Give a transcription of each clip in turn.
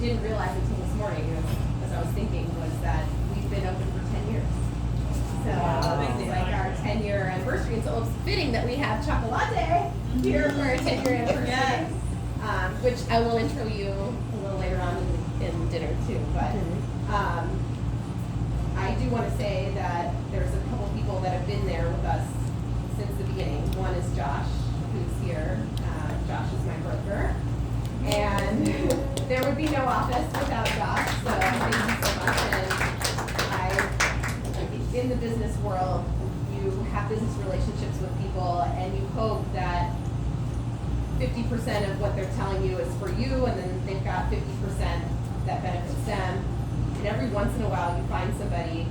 didn't realize until this morning, as I was thinking, was that we've been open for 10 years. So it's like our 10-year anniversary. It's almost fitting that we have Chocolate here for our 10-year anniversary. Yes. Which I will intro you a little later on in dinner too. But I do want to say that there's a couple people that have been there with us since the beginning. One is Josh, who's here. Josh is my broker. And there would be no office without Josh, so thank you so much. And in the business world, you have business relationships with people, and you hope that 50% of what they're telling you is for you, and then they've got 50% that benefits them. And every once in a while, you find somebody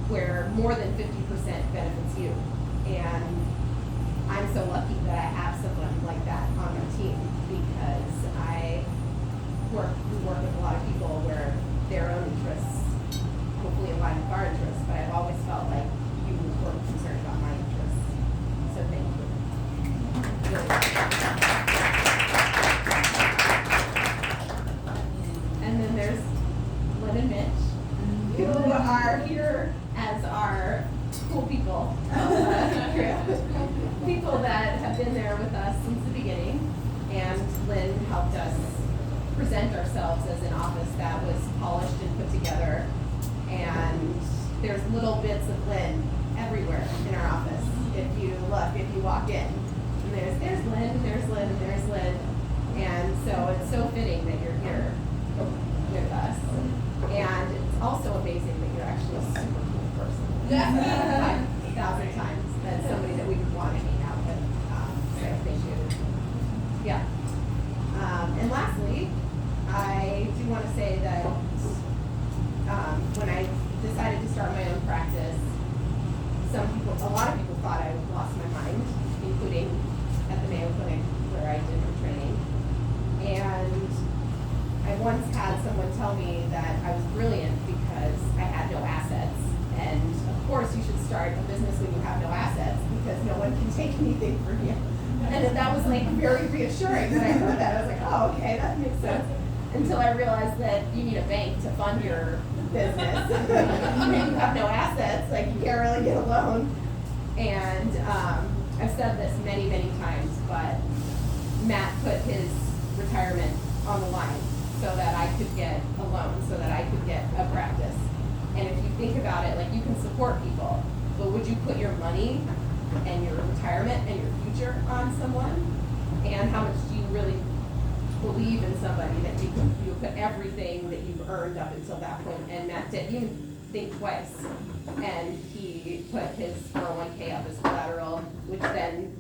where more than 50% benefits you. And I'm so lucky that I have someone like that on my team, because we work with a lot of people where their own interests hopefully align with our interests, but I've always felt like you were concerned about my interests. So thank you. And then there's Lynn and Mitch, who are here as our cool people. People that have been there with us since the beginning, and Lynn helped us present ourselves as an office that was polished and put together. And there's little bits of Lynn everywhere in our office. If you look, if you walk in, and there's Lynn, there's Lynn, and there's Lynn. And so it's so fitting that you're here with us. And it's also amazing that you're actually a super cool person. 5,000 times than somebody that we would want to hang out with. So thank you. Yeah. And lastly, I do want to say that when I decided to start my own practice, a lot of people thought I lost my mind, including at the Mayo Clinic where I did my training. And I once had someone tell me that I was brilliant because I had no assets. And of course you should start a business when you have no assets, because no one can take anything from you. And that was like very reassuring when I heard that. I was like, oh, okay, that makes sense. Until I realized that you need a bank to fund your business. When you have no assets, like you can't really get a loan. And I've said this many, many times, but Matt put his retirement on the line so that I could get a loan, so that I could get a practice. And if you think about it, like you can support people, but would you put your money and your retirement and your future on someone? And how much do you really believe in somebody that you put everything that you've earned up until that point? And Matt didn't even think twice. And he put his 401k up as collateral, which then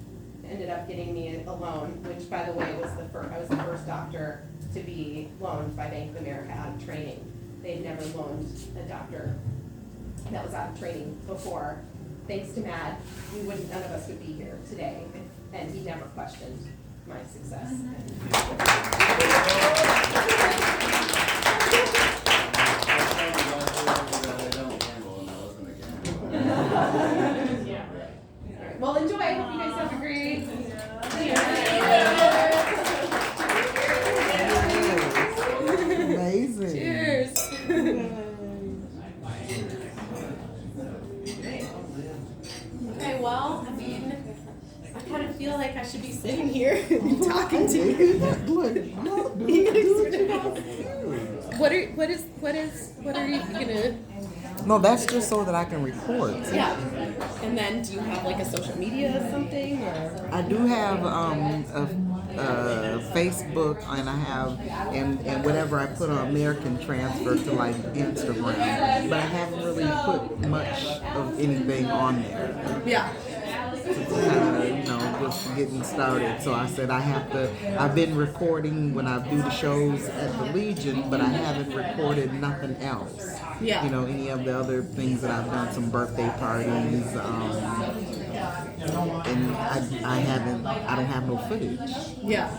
ended up getting me a loan, which by the way I was the first doctor to be loaned by Bank of America out of training. They'd never loaned a doctor that was out of training before. Thanks to Matt, none of us would be here today, and he never questioned my success. Well, enjoy. I hope you guys have a great. Amazing. Cheers. Okay, well, I mean, I kind of feel like I should be sitting here and talking to you. What are you gonna? No, that's just so that I can record. Yeah. And then, do you have like a social media or something, or? I do have a Facebook, and I have and whatever I put on American Transfer to like Instagram, but I haven't really put much of anything on there. Yeah. Just getting started. So I said I've been recording when I do the shows at the Legion, but I haven't recorded nothing else. Yeah. Any of the other things that I've done, some birthday parties, and I don't have no footage. Yeah.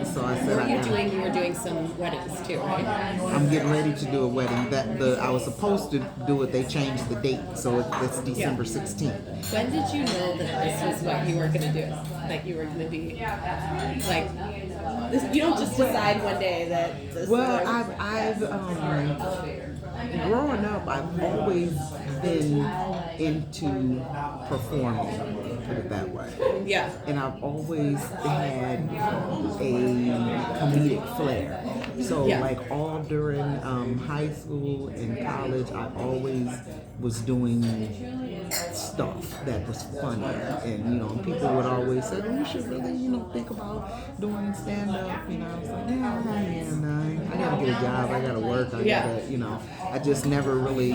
So I said You were doing some weddings too, right? I'm getting ready to do a wedding. I was supposed to do it. They changed the date, so it's December 16th. When did you know that this was what you were going to do? That you were going to be like You don't just decide one day that this Well, is I've growing up, I've always been into performing, put it that way. yeah. And I've always had a comedic flair. So Yeah. like all during high school and college, I always was doing stuff that was funny, and people would always say, "Oh, you should really think about doing stand up." I was like, "Yeah, no, I gotta get a job, I gotta work, I Yeah. gotta." I just never really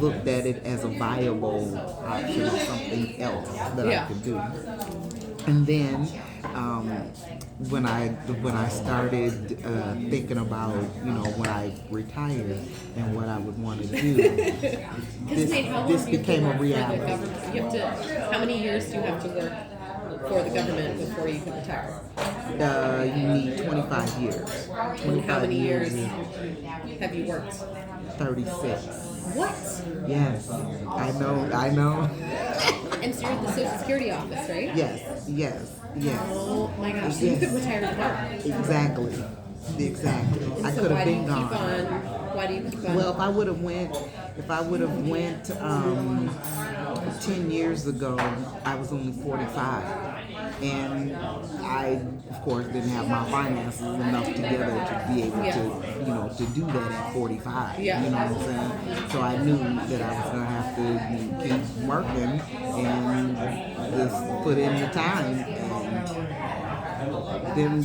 looked at it as a viable option or something else that I Yeah. could do. And then when I started thinking about when I retired and what I would want to do, this became a reality. You have to. How many years do you have to work for the government before you can retire? You need 25 years. And 25 how many years is have you worked? 36. What? Yes, I know. And so you're at the Social Security office, right? Yes. Oh my gosh! So you could retire tomorrow. Exactly. I could have been gone. Why do you keep on? Well, if I would have went 10 years ago, I was only 45, and I, of course, didn't have my finances enough together to be able to, to do that at 45. Yeah. You know what I'm saying? So I knew that I was gonna have to keep working and just put in the time, and then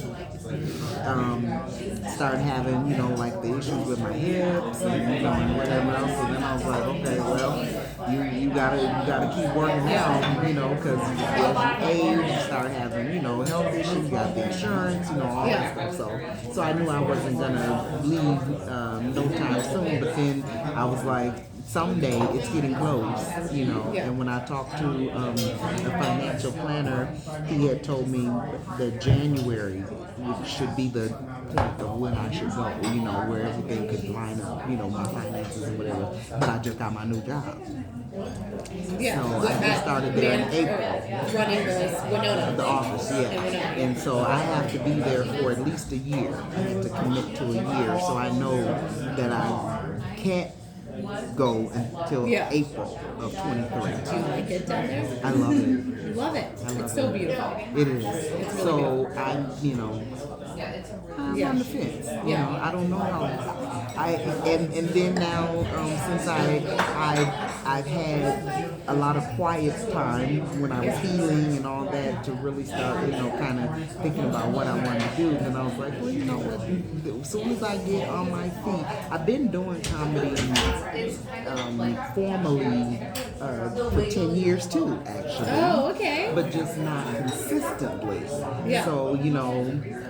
started having, like the issues with my hips and and whatever else. And then I was like, okay, well, you gotta keep working now, because as you age, you start having, health issues, you got the insurance, all that stuff. So I knew I wasn't gonna leave no time soon. But then I was like, someday it's getting close, And when I talked to a financial planner, he had told me that January should be the point of when I should go, where everything could line up, my finances and whatever. But I just got my new job. Yeah. So I just started there in April. Running the Winona. The office, yeah. In Winona. And so I have to be there for at least a year. I have to commit to a year. So I know that I can't go until April of 23. Do you like it down there? I love it. You love it. It's so beautiful. It is. It's really So I'm on the fence. I don't know how. And then now since I've had a lot of quiet time when I was healing and all that to really start kind of thinking about what I want to do. Then I was like, well, you know what? As soon as I get on my feet, I've been doing comedy formally for 10 years too, actually. Oh, okay. But just not consistently. Yeah. So,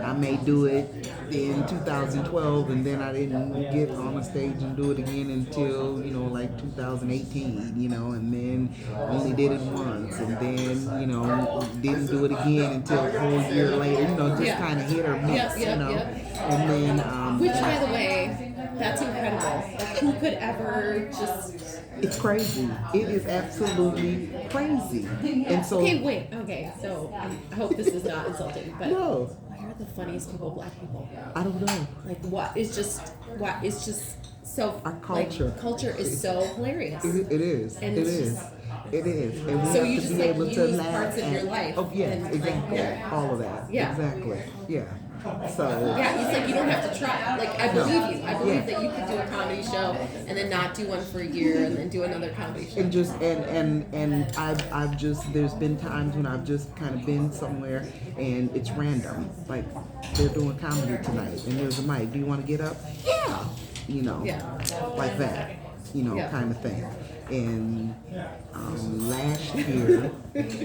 I may do it in 2012, and then I didn't get on a stage and do it again until, like 2018, and then only did it once, and then, didn't do it again until a whole year later, just kind of hit or miss, And then, which, by the way, that's incredible. Like, who could ever just... It's crazy. It is absolutely crazy. And so... Okay, wait. Okay, so I hope this is not insulting, but... No. Why are the funniest people black people? I don't know. Like, what is just so... Our culture. Like, culture is so hilarious. It is. And it it's is. just- It is. And we So have you to just, be like, able to use laugh parts of your at- life Oh, yeah, and, like, exactly. yeah. All of that. Yeah. Exactly. Yeah. So... Yeah, it's like you don't have to try. Like, I believe you. I believe that you could do a comedy show and then not do one for a year and then do another comedy show. And just and I've just there's been times when I've just kind of been somewhere and it's random, like they're doing comedy tonight and there's a mic. Do you want to get up? Yeah. Like that. Kind of thing. And last year, it's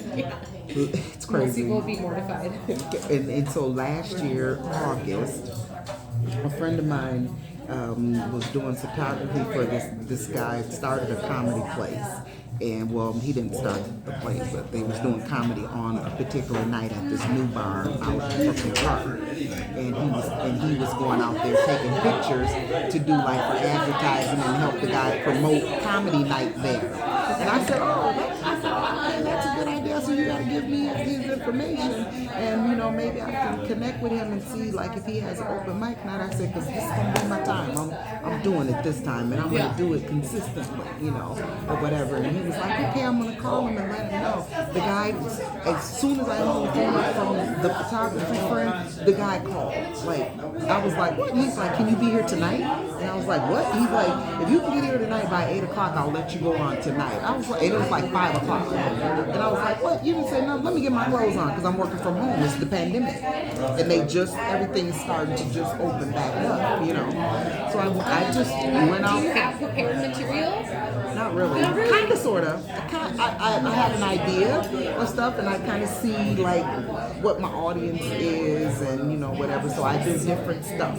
Most crazy. people would be mortified. And so last year, August, a friend of mine was doing photography for this guy, started a comedy place. And well, he didn't start the place, but they was doing comedy on a particular night at this new bar out in Brooklyn Park. And he was going out there taking pictures to do like for advertising and help the guy promote comedy night there. And I said, that's a good idea. So you gotta give me his information, and you know, maybe I can connect with him and see like if he has an open mic night. I said, because this is gonna be my time. I'm doing it this time, and I'm gonna do it consistently, you know, or whatever. And he was like, okay, I'm gonna call him and let him know. The guy, as soon as I hung the phone up from the photography friend, the guy called. Like, I was like, what? He's like, can you be here tonight? And I was like, what? He's like, if you can get here tonight by 8 o'clock, I'll let you go on tonight. I was like, and it was like 5 o'clock. And I was like, what? You didn't say nothing. Let me get my clothes on because I'm working from home. It's the pandemic. And they just, everything's starting to just open back up, you know. So I just went out. Do you have prepared material? Not really. Kind of, sort of. I have an idea of stuff, and I kind of see like what my audience is, and you know whatever. So I do different stuff.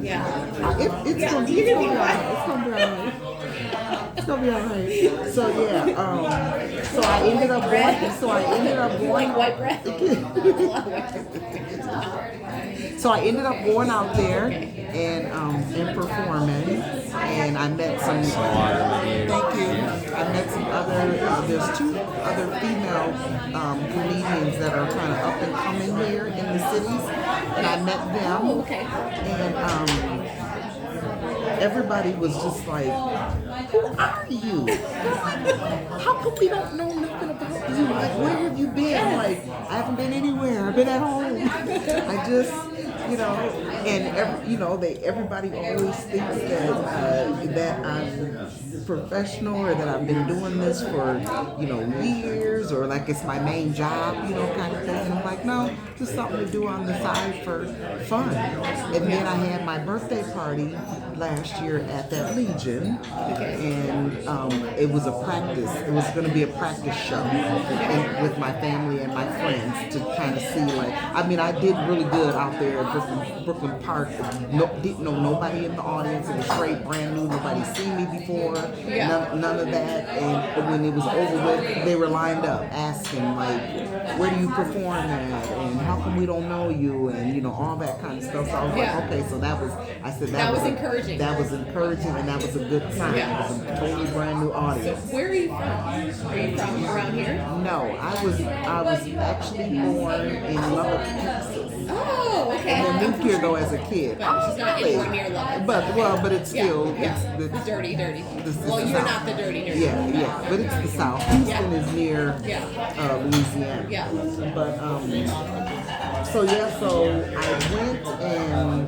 Yeah. It's gonna be alright. It's gonna be alright. It's gonna be alright. So yeah. So I ended up going. Like white bread. So I ended up going out there and performing, and I met some. Thank you. I met some other. There's 2 other female comedians that are kind of up and coming here in the cities, and I met them. Oh, okay. And everybody was just like, "Who are you? How come we don't know nothing about you? Like, where have you been? Like, I haven't been anywhere. I've been at home. I just." You know, and everybody always thinks that I'm professional or that I've been doing this for, you know, years, or like it's my main job, you know, kind of thing. And I'm like, no, just something to do on the side for fun. And then I had my birthday party last year at that Legion, and it was a practice. It was going to be a practice show with my family and my friends to kind of see, like, I mean, I did really good out there at Brooklyn Park. Didn't know nobody in the audience. It was straight brand new. Nobody seen me before. None of that. And when it was over with, they were lined up asking, like, where do you perform at? And how come we don't know you? And, you know, all that kind of stuff. So I was like, okay, so that was encouraging. That was encouraging, and that was a good sign. It was a totally brand new audience. So where are you from? Are you from around here? No, I was actually born in Lubbock, Texas. Oh, okay. And then moved here though as a kid. But she's not anywhere near Lubbock. But it's still it's the dirty. It's Well, you're South. not the dirty. Yeah, but it's the South. Houston is near Louisiana. Yeah. But so I went, and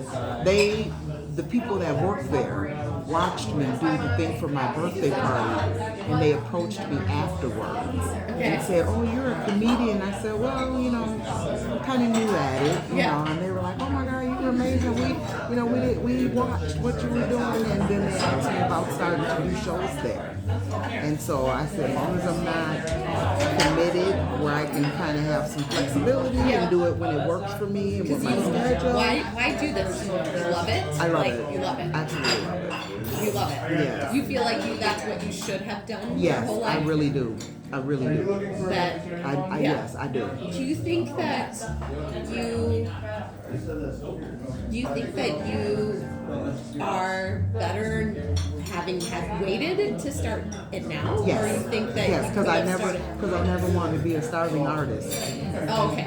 the people that worked there watched me do the thing for my birthday party, and they approached me afterwards and said, "Oh, you're a comedian." I said, "Well, you know, I'm kind of new at it, you know." And they were like, "Oh my God, you're amazing. We watched what you were doing," and then they asked me about starting to do shows there. And so I said, as long as I'm not committed, where I can kind of have some flexibility and do it when it works for me and with my schedule. Why do this? You love it? I love it. You love it. Absolutely love it. You love it. Yes. You feel like that's what you should have done your Yes, whole life? I really do. I really do. Yes, I do. Do you think that you are better having waited to start it now? Yes. Or you think that yes, because I started? never wanted to be a starving artist. Oh, okay.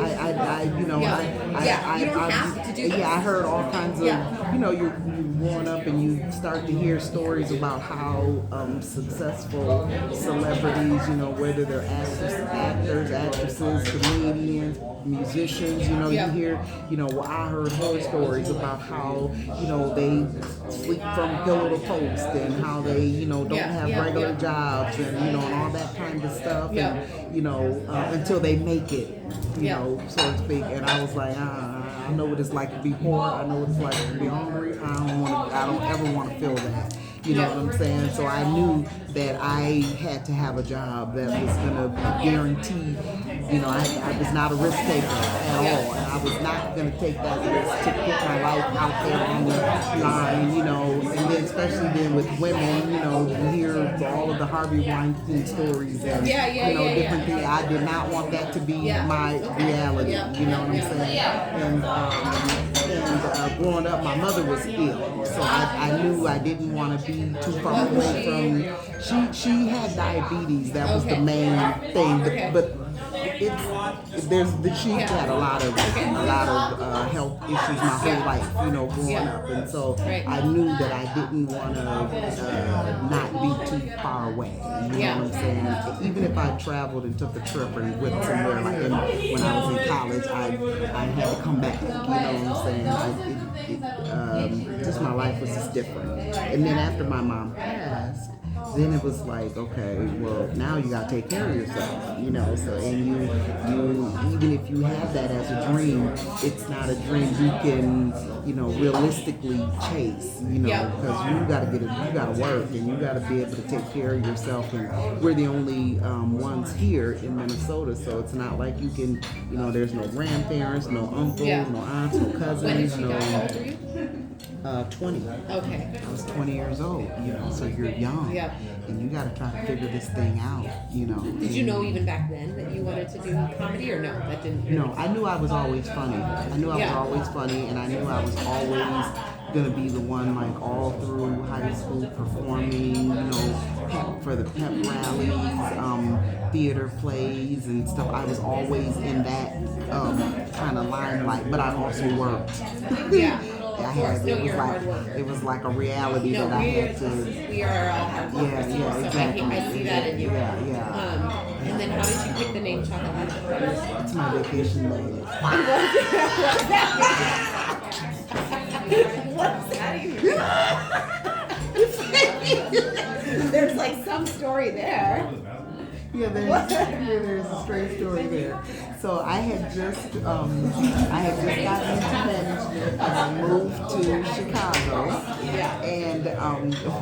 You don't have to do this. Yeah, I heard all kinds of, you know, you're growing up and you start to hear stories about how successful celebrities, you know, whether they're actors, actresses, comedians, musicians, you know, you hear, you know, I heard horror stories about how, you know, they sleep from pillow to post and how they, you know, don't have regular jobs and, you know, and all that kind of stuff. And, you know, until they make it, you know, so to speak. And I was like, I know what it's like to be poor. I know what it's like to be hungry. I don't ever want to feel that. You know what I'm saying? So I knew that I had to have a job that was going to guarantee You know, I was not a risk taker at all, and I was not going to take that risk to put my life out there on the line, you know, and then especially then with women, you know, you hear all of the Harvey Weinstein stories and, you know, different things. I did not want that to be my reality, you know what I'm saying? And growing up, my mother was ill, so I knew I didn't want to be too far away from. She had diabetes. That was the main thing, but she had a lot of health issues my whole life, you know, growing up, and so I knew that I didn't want to not be too far away. You know what I'm saying? Even if I traveled and took a trip and went somewhere, like when I was in college, I had to come back. You know what I'm saying? Just my life was just different. And then after my mom passed, then it was like, okay, well, now you gotta take care of yourself, you know. So, and you even if you have that as a dream, it's not a dream you can, you know, realistically chase, you know, because you gotta work, and you gotta be able to take care of yourself. And we're the only ones here in Minnesota, so it's not like you can, you know, there's no grandparents, no uncles, no aunts, no cousins, no. 20. Okay. I was 20 years old, you know, so you're young. Yep. And you got to try to figure this thing out, you know. Did you know even back then that you wanted to do comedy, or no? That didn't. No, I knew I was always funny. I knew I was always funny, and I knew I was always gonna be the one, like, all through high school performing, you know, for the pep rallies, theater plays and stuff. I was always in that kind of limelight, but I also worked. It was like a reality that I had to. We are all hard workers. Yeah, exactly. So I see that in you. Yeah. And then how did you pick the name Chocolate? It's my vacation name. What's that even? There's like some story there. Yeah, there's a strange story there. So I had just gotten into management, and I moved to Chicago. And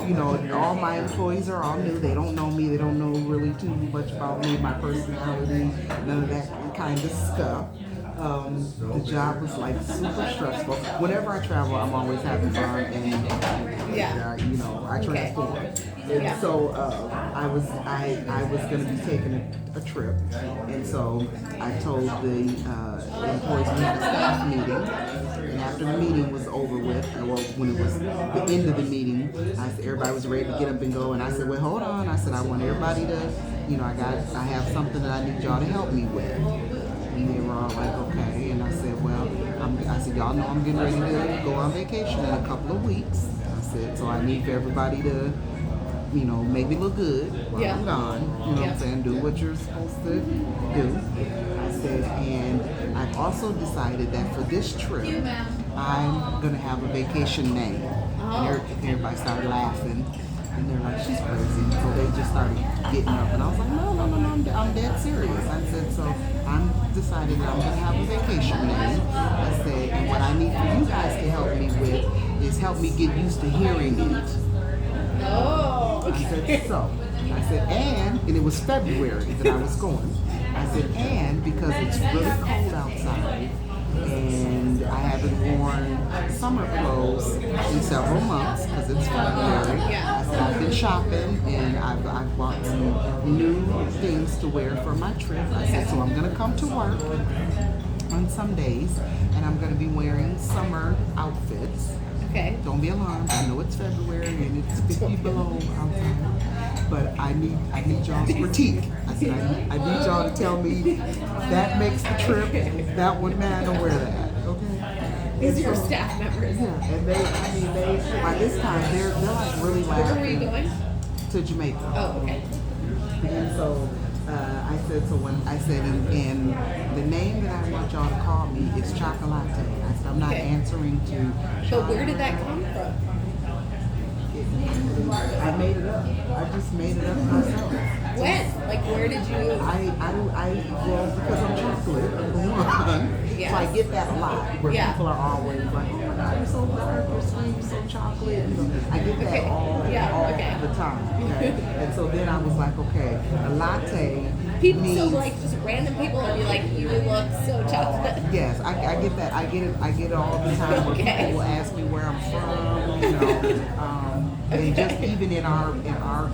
you know, all my employees are all new. They don't know me. They don't know really too much about me, my personality, none of that kind of stuff. The job was like super stressful. Whenever I travel, I'm always having fun, and you know, I transform. And so I was going to be taking a trip, and so I told the employees we had a staff meeting, and after the meeting was over with, when it was the end of the meeting, I said everybody was ready to get up and go, and I said, well, hold on. I said, I want everybody to, you know, I have something that I need y'all to help me with. And they were all like, okay. And I said, well, I said, y'all know I'm getting ready to go on vacation in a couple of weeks. I said, so I need for everybody to, you know, make me look good while I'm gone. You know what I'm saying? Do what you're supposed to do. I said, and I've also decided that for this trip, I'm going to have a vacation name. And everybody started laughing. And they're like, she's crazy. So they just started getting up. And I was like, no, I'm dead serious. I said, so I'm decided that I'm going to have a vacation name. I said, and what I need for you guys to help me with is help me get used to hearing it. Oh, okay. I said, so. I said, and it was February that I was going. I said, and because it's really cold outside, and I haven't worn summer clothes in several months because it's February. I said, I've been shopping, and I've bought some new things to wear for my trip. I said, so I'm going to come to work on some days, and I'm going to be wearing summer outfits. Okay. Don't be alarmed. I know it's February and it's 50 below outside, but I need y'all's critique. I said I need y'all to tell me that makes the trip. That one man don't wear that. Okay. These are your staff members. Yeah, and they by this time they're like really laughing. Where were you going? To Jamaica. Oh, okay. And so I said, and the name that I want y'all to call me is Chocolate. I said, I'm not answering to. But where did that come from? I made it up. I just made it up myself. When? Like, where did you? Well, because I'm chocolate, number one. Yes. So I get that a lot, where people are always like, oh my God, you're so dark, you're sweet, you're so chocolate. You know, I get that all the time. Okay? And so then I was like, okay, a latte People, needs. so like just random people will be like, you look so chocolate. Yes, I get that. I get it. I get it all the time. Where Okay. people will ask me where I'm from. You know, and just even in our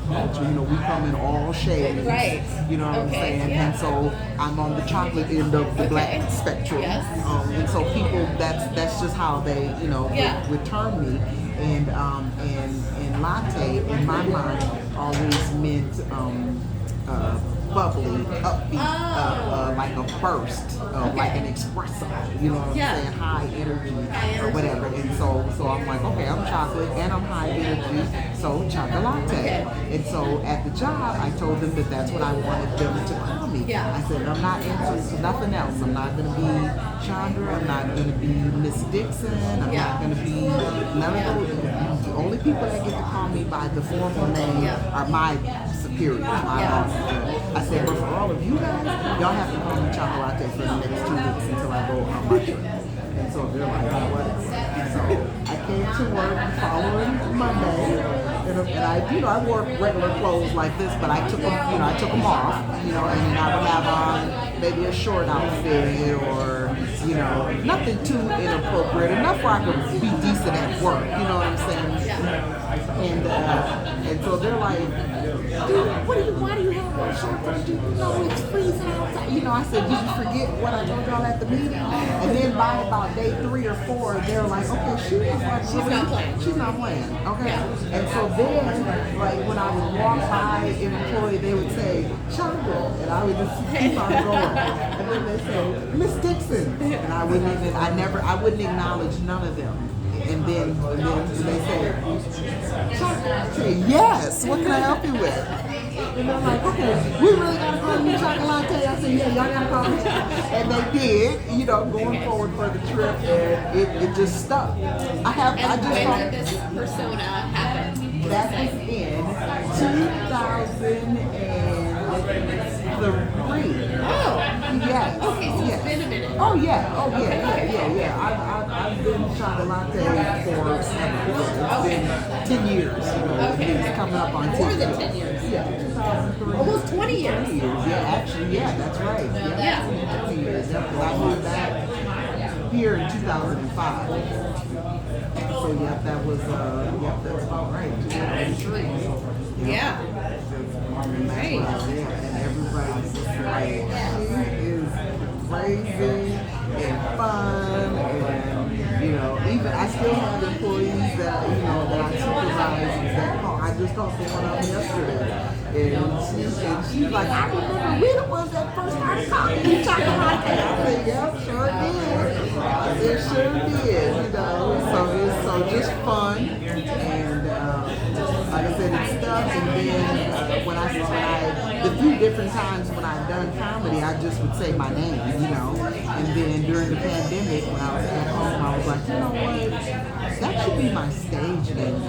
culture, you know, we come in all shades. Right. You know what I'm Okay, saying? yeah. And so I'm on the chocolate end of the black spectrum. Yes. And so people, that's just how they, you know, Yeah. would term me. And latte in my mind always meant bubbly, upbeat, like a burst, like an espresso. You know what I'm Yeah. saying? High energy High or energy. whatever. And so I'm like, okay, I'm chocolate and I'm high energy, so chocolate latte. Okay. And so at the job, I told them that that's what I wanted them to call me. Yeah. I said, I'm not into nothing else. I'm not going to be Chandra. I'm not going to be Miss Dixon. I'm Yeah. not going to be none of those. The only people that get to call me by the formal name Yeah. are my superiors, my Yeah. bosses. I said, but for all of you guys, y'all have to call me chocolate latte for the next 2 weeks until I go on my trip. And so they're like, oh, what? So I came to work the following Monday, and I wore regular clothes like this, but I took them, I took them off, and then I would have on maybe a short outfit or, nothing too inappropriate, enough where I could be decent at work, you know what I'm saying? And so they're like, dude, why do you have those shorts on? It's freezing outside. I said, did you forget what I told y'all at the meeting? And then by about day 3 or 4, they're like, okay, she's not playing. She's not playing. Okay. And so then, like, when I would walk by an employee, they would say, Chandra, and I would just keep on going. And then they say, Miss Dixon. And I wouldn't acknowledge none of them. And then they say, Chandra, I say, yes, what can I help you with? And they're like, okay, we really gotta call you chocolate latte. I said, yeah, y'all gotta call me. And they did, going forward for the trip, and it just stuck. When did this persona happen? That was in 2003. Oh, Yes. okay, so yes. it's been a minute. Oh yeah. I've been chocolate latte for it's been 10 years. Okay. It's coming up on 10 More years. than 10 years. Yeah, 2003. Almost 20 years. 20 years. Yeah, actually, yeah, that's right. Yeah. 20 years. Yeah, 'cause I moved back here in 2005. So that was that's about right. 2003. Yeah. Right. And everybody's just like, she is crazy and fun, and even I still have employees that that I supervise that call. I just talked to one of them yesterday, and she's like, I remember we the ones that first started calling you chocolate latte. I said, yep, sure did. I said, sure did. So just fun, and like I said, it's stuff. And then when the few different times when I've done comedy, I just would say my name, And then during the pandemic, when I was at home, I was like, you know what? That should be my stage name.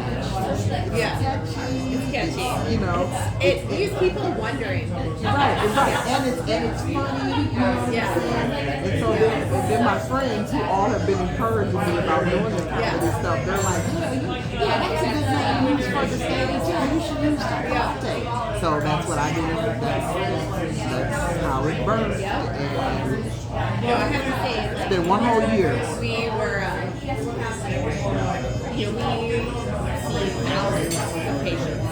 Yeah. It's catchy. It leaves people wondering. Right. And it's funny, you know what I'm Yeah. saying? And so then my friends who all have been encouraging me about doing this comedy stuff, they're like, that's a good name to use for the stage. Yeah, you should use chocolate latte. So that's what I did. That's how it burst. And I have to say, it's been one whole year. we were, we see thousands of patients.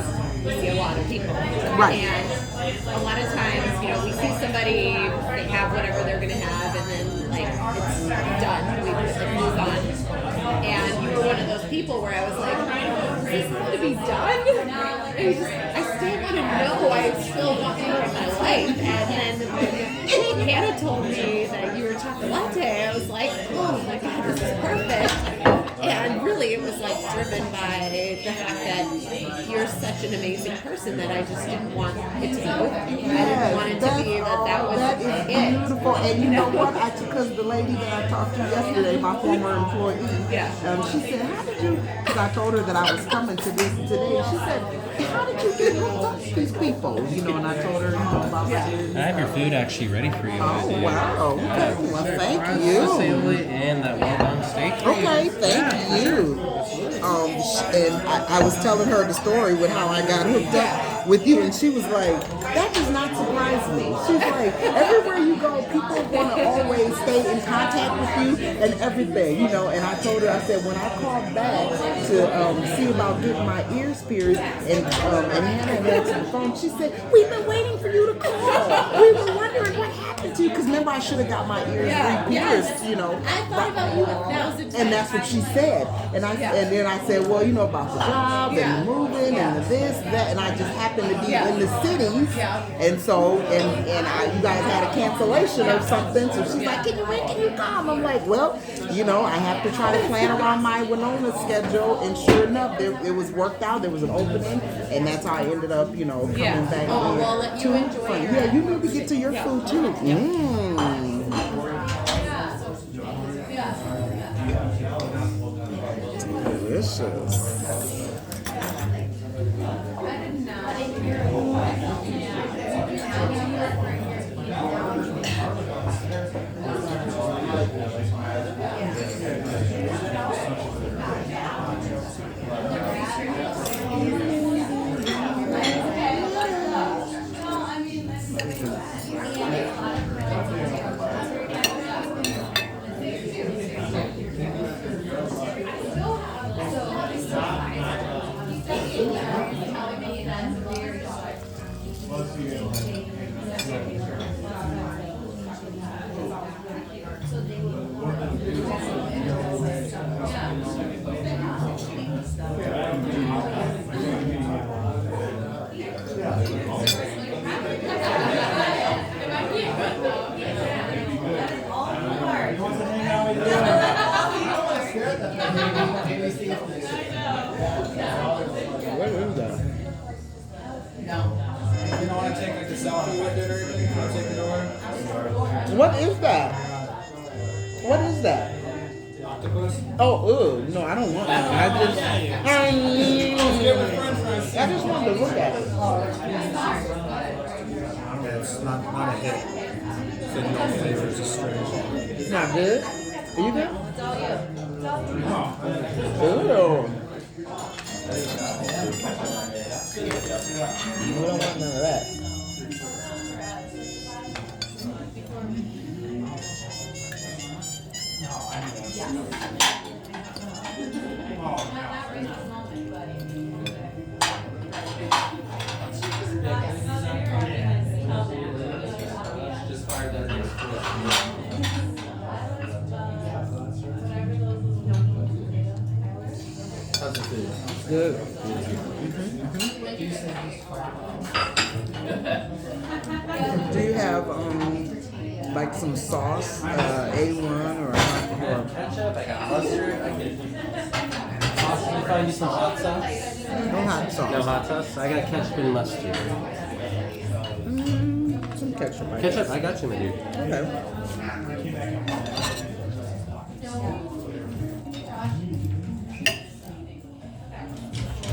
We see a lot of people. Right. And a lot of times, we see somebody, they have whatever they're going to have, and then, it's done. We just move on. And you were one of those people where I was like, is this going to be done? I still want to know. I still want to live my life. And then Hannah told me that you were chocolate latte. I was like, oh my God, this is perfect. And really, it was driven by the fact that you're such an amazing person that I just didn't want it to be over. I didn't want it to be that was that is it. beautiful. And you know what? Because the lady that I talked to yesterday, my former employee, she said, how did you, because I told her that I was coming to this today, she said, how did you get hooked up with these people? And I told her about my I have your food actually ready for you. Oh, wow. Okay. Well, thank Assembly you. and that well-done steak. Okay, thank you. And I was telling her the story with how I got hooked up. with you, and she was like, that does not surprise me. She's like, everywhere you go, people want to always stay in contact with you and everything, you know. And I told her, I said, when I called back to see about getting my ears pierced, and Hannah answered the phone, she said, we've been waiting for you to call. We were wondering what happened to you, because remember I should have got my ears re-pierced, you know. I thought about you 1,000 times. And that's what she said. And then I said, well, you know about the job and the moving and the this, that, and I just happened to be in the cities. And so, and you guys had a cancellation or something. So she's like, when can you come? I'm like, well, you know, I have to try to plan around my Winona schedule. And sure enough, it was worked out. There was an opening, and that's how I ended up, you know, coming back Oh, here. well, I'll let you enjoy your... Yeah, you need to get to your food too. Delicious. What is that? You don't want to take like the selfie with it or anything? You want to take it over? What is that? What is that? Octopus? Oh, no, I don't want that. I just wanted to look at it. It's not a hit. So no flavors, just strange. It's not good. Are you good? Ew. We don't want none of that. How's the food? Good. Do you have like some sauce, A1 or Ketchup, I got mustard, I can find you some hot sauce. no hot sauce? No hot sauce? I got ketchup and mustard. Some ketchup. I Ketchup, guess. I got you, my dude. Okay.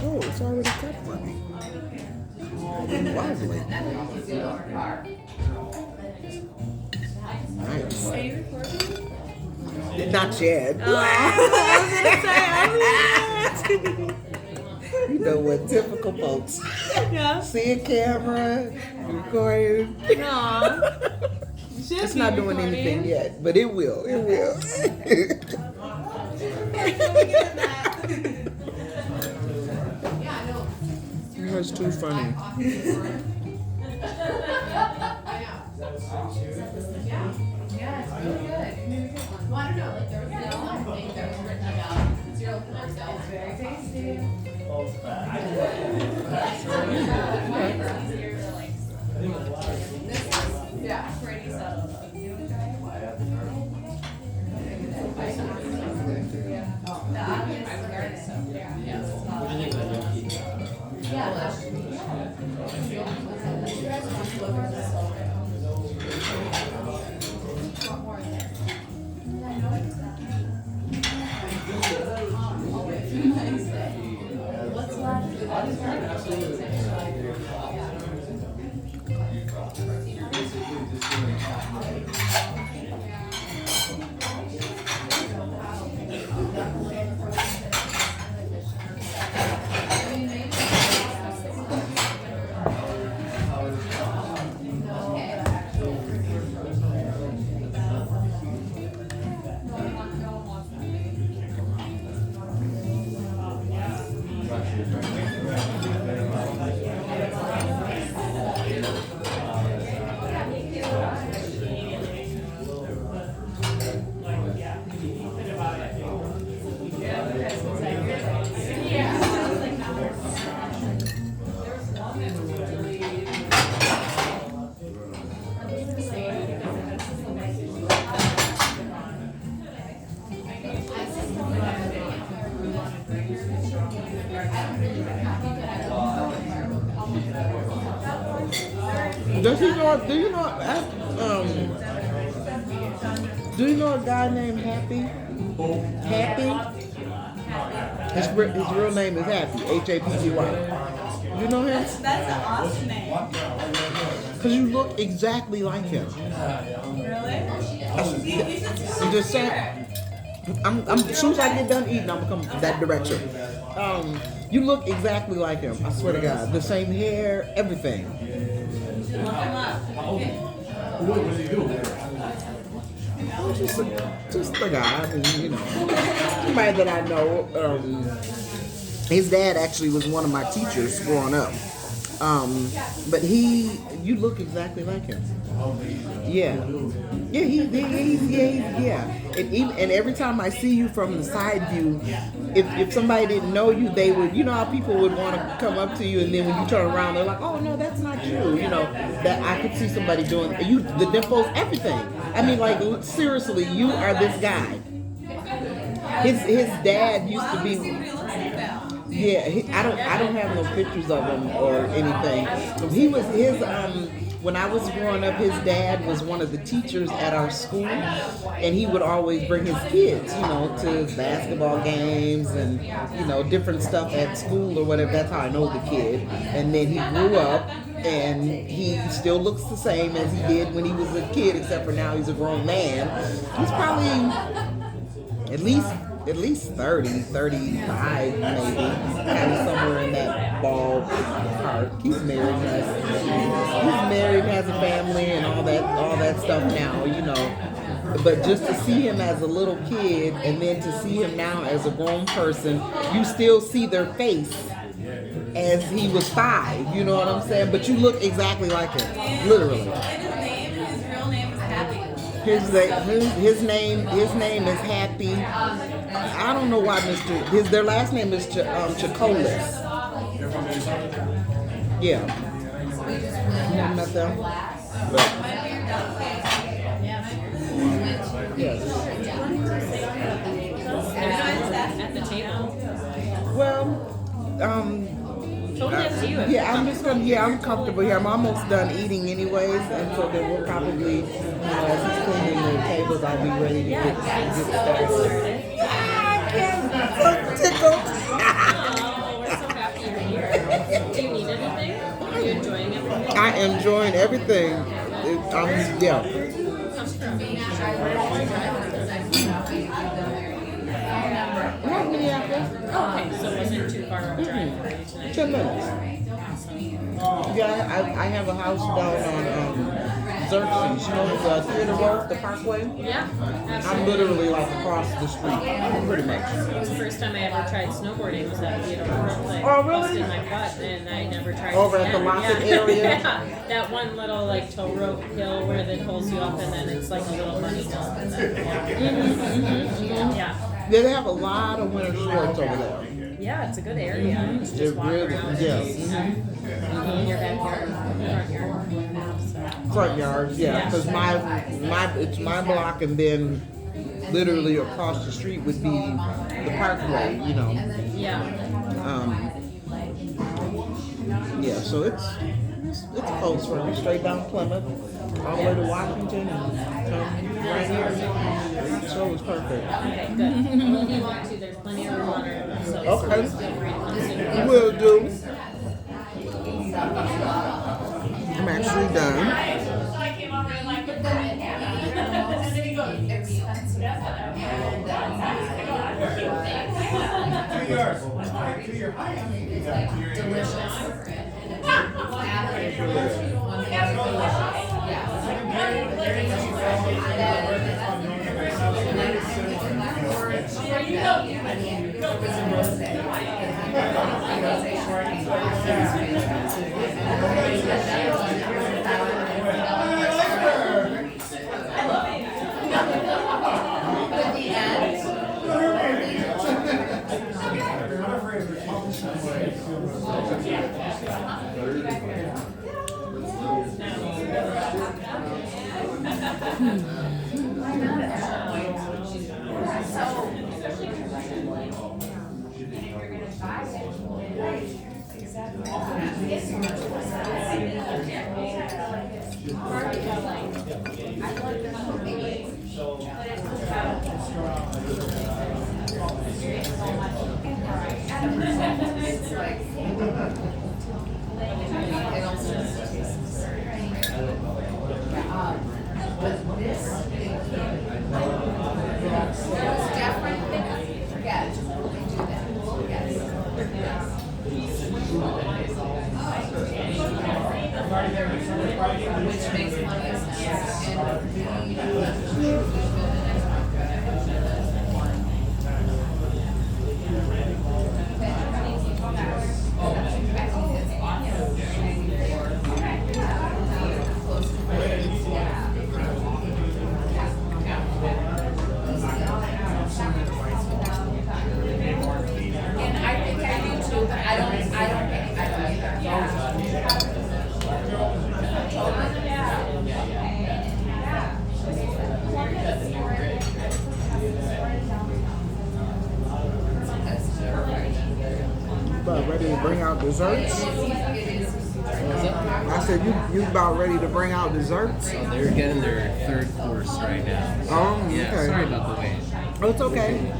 Oh, it's already cut for me. Lovely. Nice. Are you recording? Not yet. You know what? Typical folks. Yeah. See a camera, recording. No. It's not doing anything yet, but it will. It will. That's too funny. Does he know? Do you know a guy named Happy? Happy. His real name is Happy. H-A-P-P-Y. You know him? That's an awesome name. Cause you look exactly like him. Really? I'm just saying. As soon as I get done eating, I'm gonna come that direction. You look exactly like him. I swear to God. The same hair, everything. Look him up. Oh, just a guy, and, you know, somebody that I know. His dad actually was one of my teachers growing up. But you look exactly like him. Yeah. And every time I see you from the side view, if somebody didn't know you, they would, you know how people would want to come up to you, and then when you turn around, they're like, oh no, that's not you. You know, that I could see somebody doing the dimples, everything. I mean, like, seriously, you are this guy. His dad used to be. Yeah, I don't have no pictures of him or anything. He was when I was growing up, his dad was one of the teachers at our school, and he would always bring his kids, you know, to basketball games and, you know, different stuff at school or whatever. That's how I know the kid. And then he grew up, and he still looks the same as he did when he was a kid, except for now he's a grown man. He's probably at least 30, 35 maybe, kind of somewhere in that ballpark. He's married, has a family, and all that stuff now, you know. But just to see him as a little kid, and then to see him now as a grown person, you still see their face as he was 5. You know what I'm saying? But you look exactly like him, literally. His real name is Happy. His name is Happy. I don't know why their last name is Chacolis. Yeah. You never met them? Yes. At the table. Well, Totally up to you. I'm comfortable here. I'm almost done eating anyways, and so then we'll probably, you know, as he's cleaning the tables, I'll be ready to get started. I'm so tickled. Oh, we're so happy you're here. Do you need anything? Are you enjoying everything? I am enjoying everything. Yeah. Not Minneapolis. Okay, so it wasn't too far of a drive for you tonight. 10 minutes. Yeah, I have a house down on Xerxes, you know, the Theater Road, the Parkway. Yeah, I'm absolutely. literally like across the street, pretty much. It was the first time I ever tried snowboarding was at Theater Road. Like, Oh, really? busted my butt, and I never tried Over it at the again. Lockett Yeah. area? Yeah, that one little like tow rope hill where it pulls you up, and then it's like a little bunny hill. And then, yeah. Yeah, they have a lot of winter sports over there. Yeah, it's a good area. It's just walk really- around. yeah. In your backyard, front yard. So. Front yards, yeah, because it's my block, and then literally across the street would be the Parkway, you know. Yeah. Yeah, so it's close for me, straight down Plymouth, all the way to Washington, and come right here. So it's perfect. Okay, good. Well, if you want to, there's plenty of room on our room, so Okay. feel free to come soon. Will do. I'm actually done. About ready to bring out desserts? I said you about ready to bring out desserts? So they're getting their third course right now. Oh, Yeah, okay. sorry about the wait. Oh, it's okay.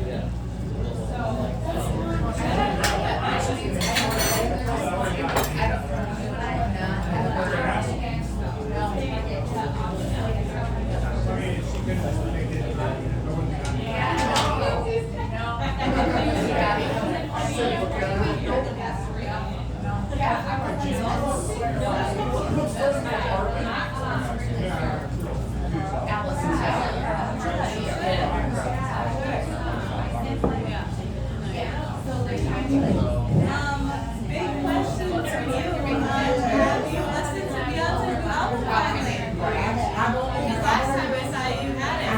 Big question for you. Have you listened to Beyonce's album finally? Because last time I saw you, you had it.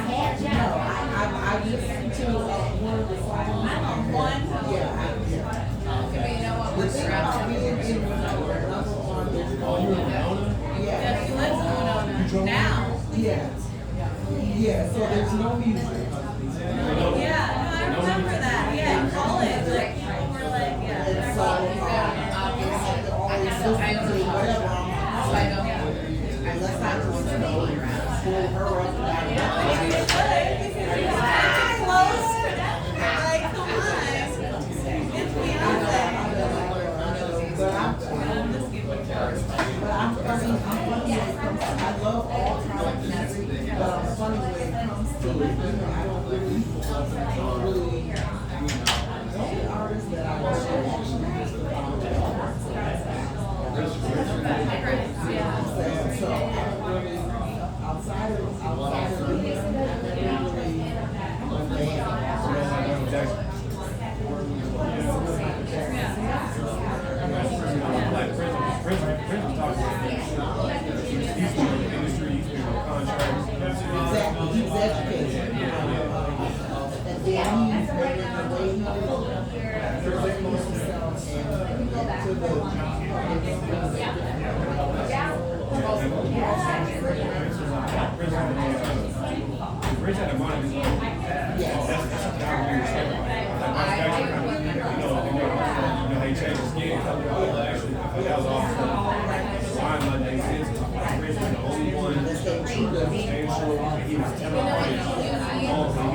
I listened to one of the songs. One. Yeah, you listen to it now. Yeah. Yeah, so there's no music. Yeah, no, I remember that. Yeah, in college, like people were like, yeah. So, always listen to whatever I'm unless I just pull her up and Close. Like, come on. It's Beyonce. I love all kinds of music, but I'm funny when it comes to it. I don't really, the only artist that I love so I don't really, outside of the music, exactly, he's educated. And then he's bringing the way he presents himself and to the Rich had a mind of his own. That's they changed the skin color. Actually, that was awesome. Line like they exist. Rich was the only one that stayed true to his game show. He was telling artists. He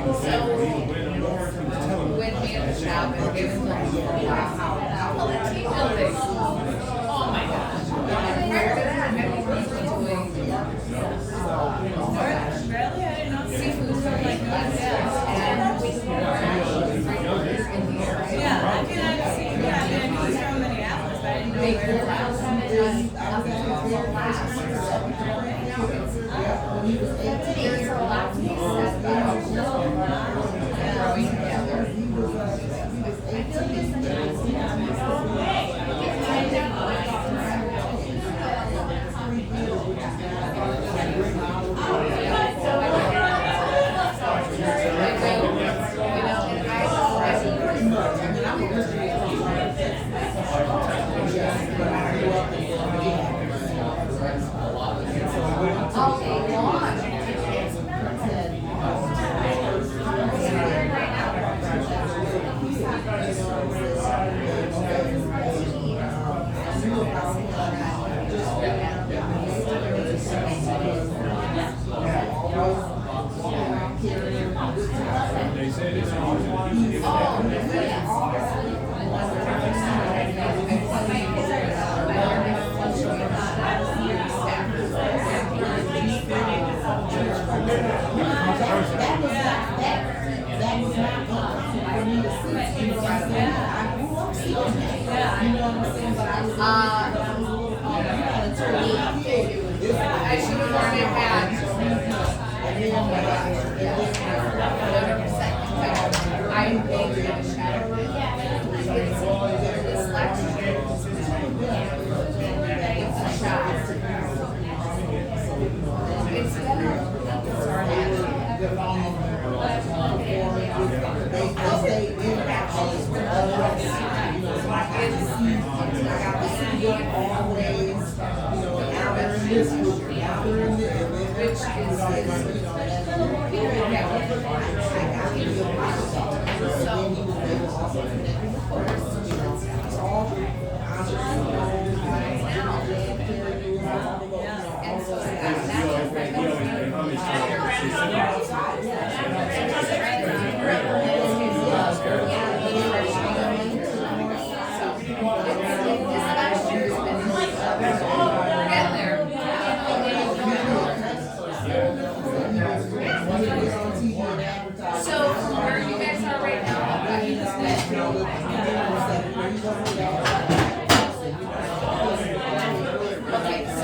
was saying he was winning awards. He was telling them. Really? I didn't know seafood was like that. Yeah, I mean, I've seen, yeah, I mean, he's from Minneapolis, but I didn't know where they said it's always in the That was not uncomfortable for me to see. You know what I'm saying? I grew up seeing that. You know what I'm saying? But I was I should have worn it back. I made it shadow. This lecture. It's a shot. It's better. So where you guys are right now? Okay, so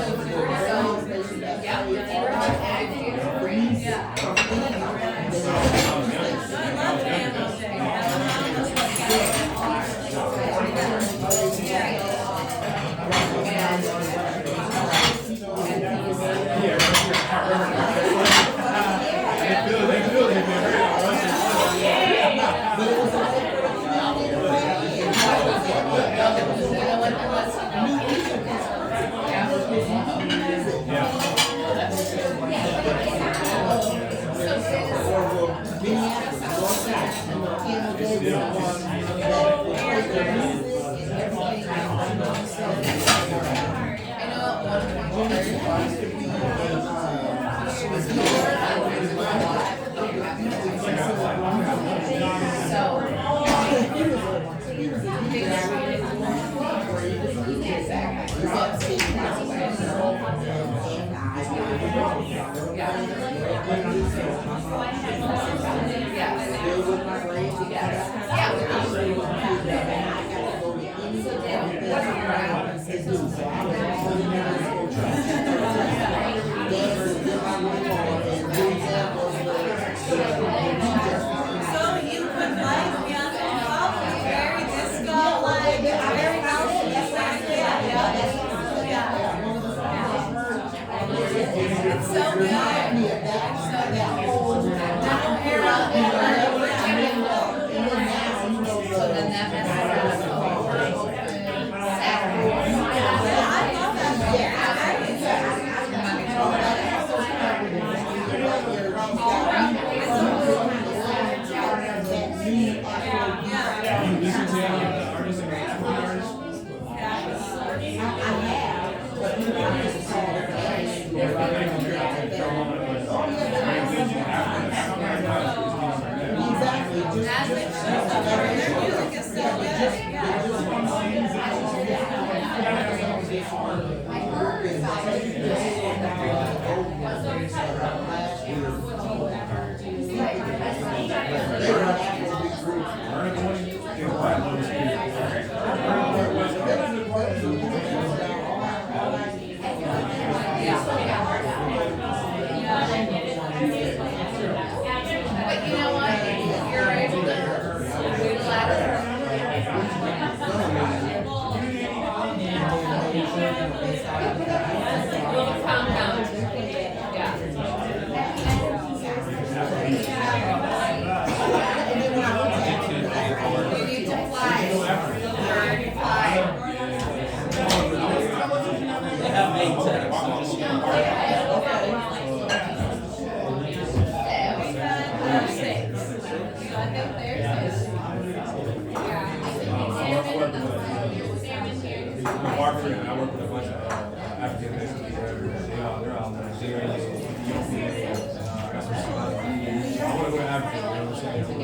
Africa, you know what I'm saying?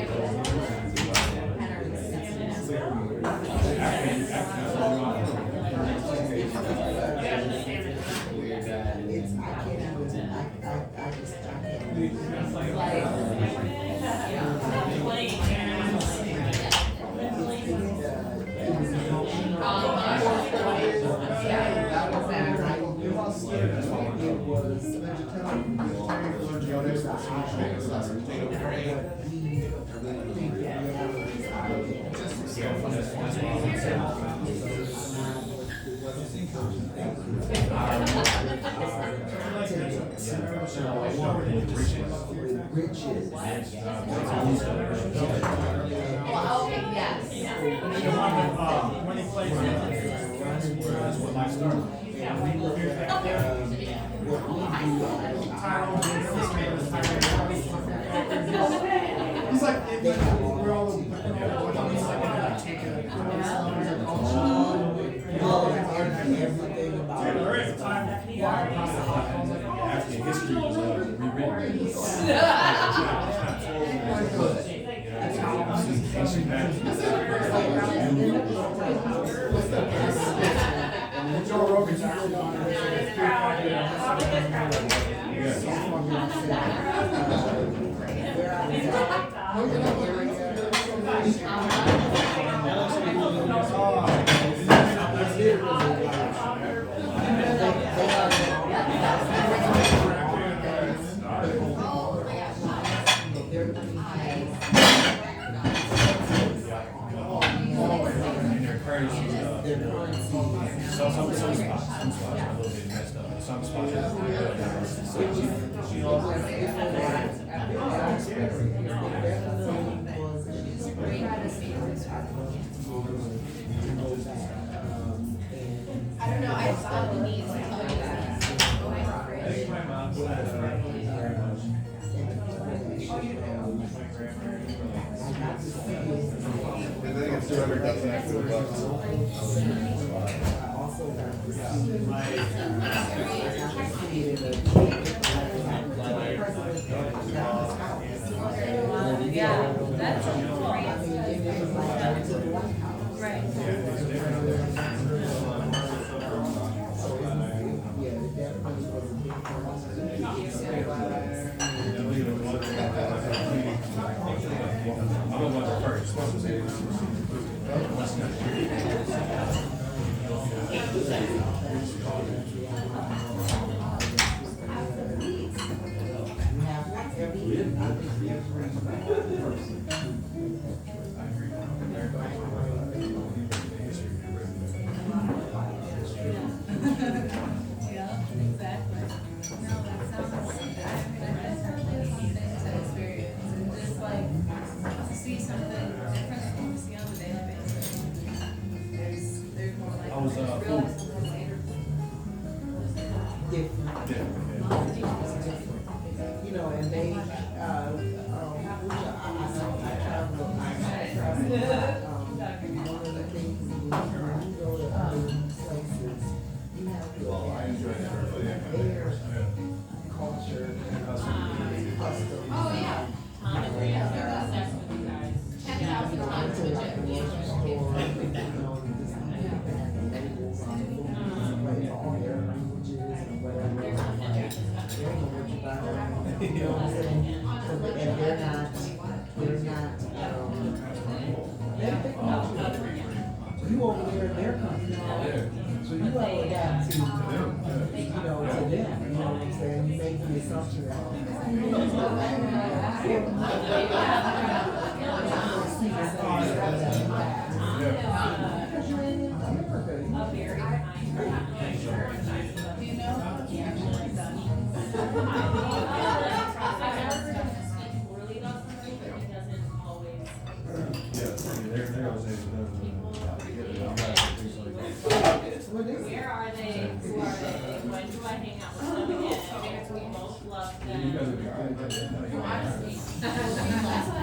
African history is rewritten. Some spots are a little bit messed up. Some spots are I don't know, I saw the needs to tell you that. Yeah, that's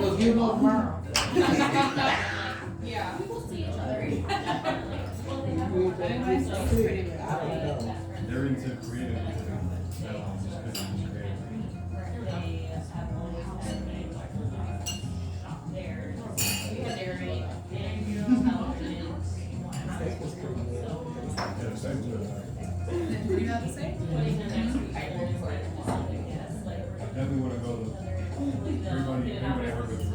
We'll give them tomorrow. yeah. We'll see each other. They're into creative. say. What do you have to say? Definitely want to go to everybody ever goes to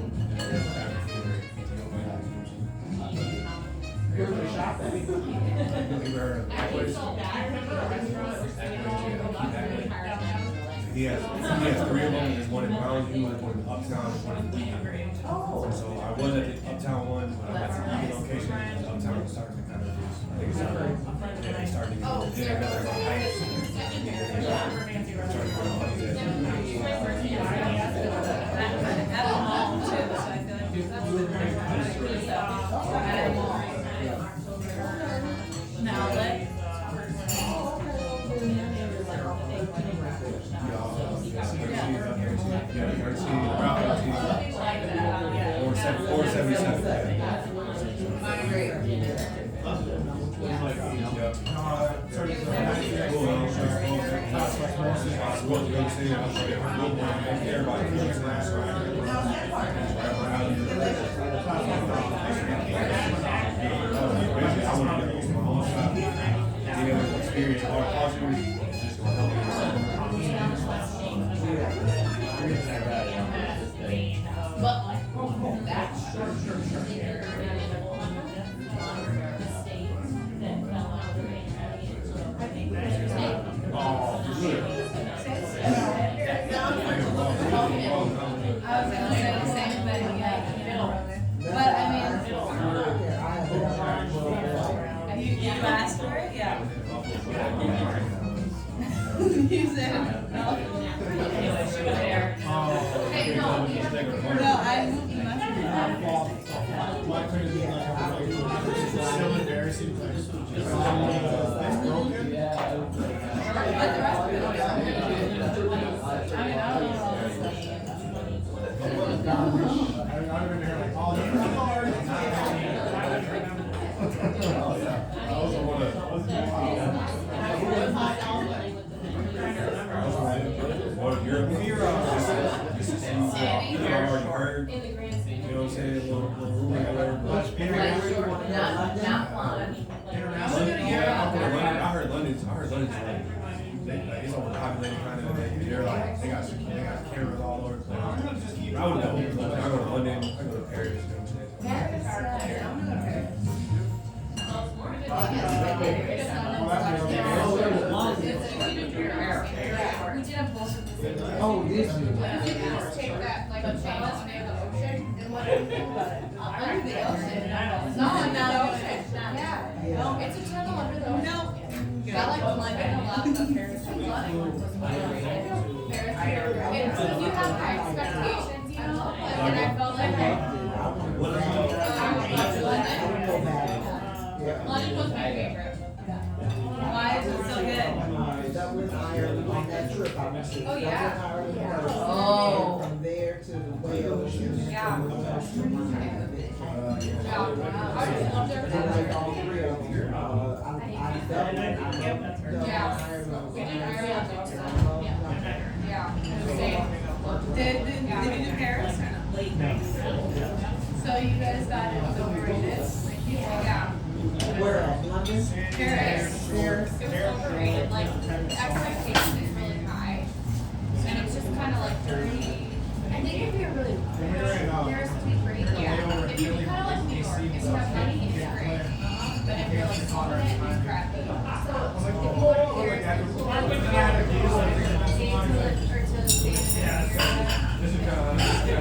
he has 3 of them. There's one in Mountain View, one in Uptown, and one in Beacon. So I was at the Uptown one, but I'm at the Beacon location. And Uptown was starting to kind of just, I think it started, yeah, they started to get a little bit better on heights. At a mall too, so I feel like that's been very good. At a mall. An outlet. Or 77. I was gonna say the same thing, yeah. But I mean, you asked for it, yeah. You said no. Hey, no, I moved I heard London's it's overpopulated kind of. They're like they got cameras all over the place. I would go. I go to London. I go to Paris. Oh, this is. Take that, like a chain near the ocean and what under the ocean. No, under the ocean. Yeah. It's a tunnel under the ocean. No. I like London a lot, but Paris is London. Paris, you have high expectations, you know, and I felt like London was my favorite. Why is it so good? That was Ireland on that trip. I went to Oh, yeah. Ireland. Oh. From there to Wales. Yeah. I just loved I everything. like all 3 of them. I Dublin, I love Dublin, Yeah. Ireland. We did Ireland also. Yeah. Did you do Paris or not? So you guys got it overrated? Yeah. Where at? London? Paris. Paris. It was overrated, like, the expectation is really high, and it's just kind of like dirty. I think if you're really, Paris would be great, yeah. If you're kind of like New York, if you have money, it's great. But if you're like confident, it's crappy. So, if you want to hear, This is kind of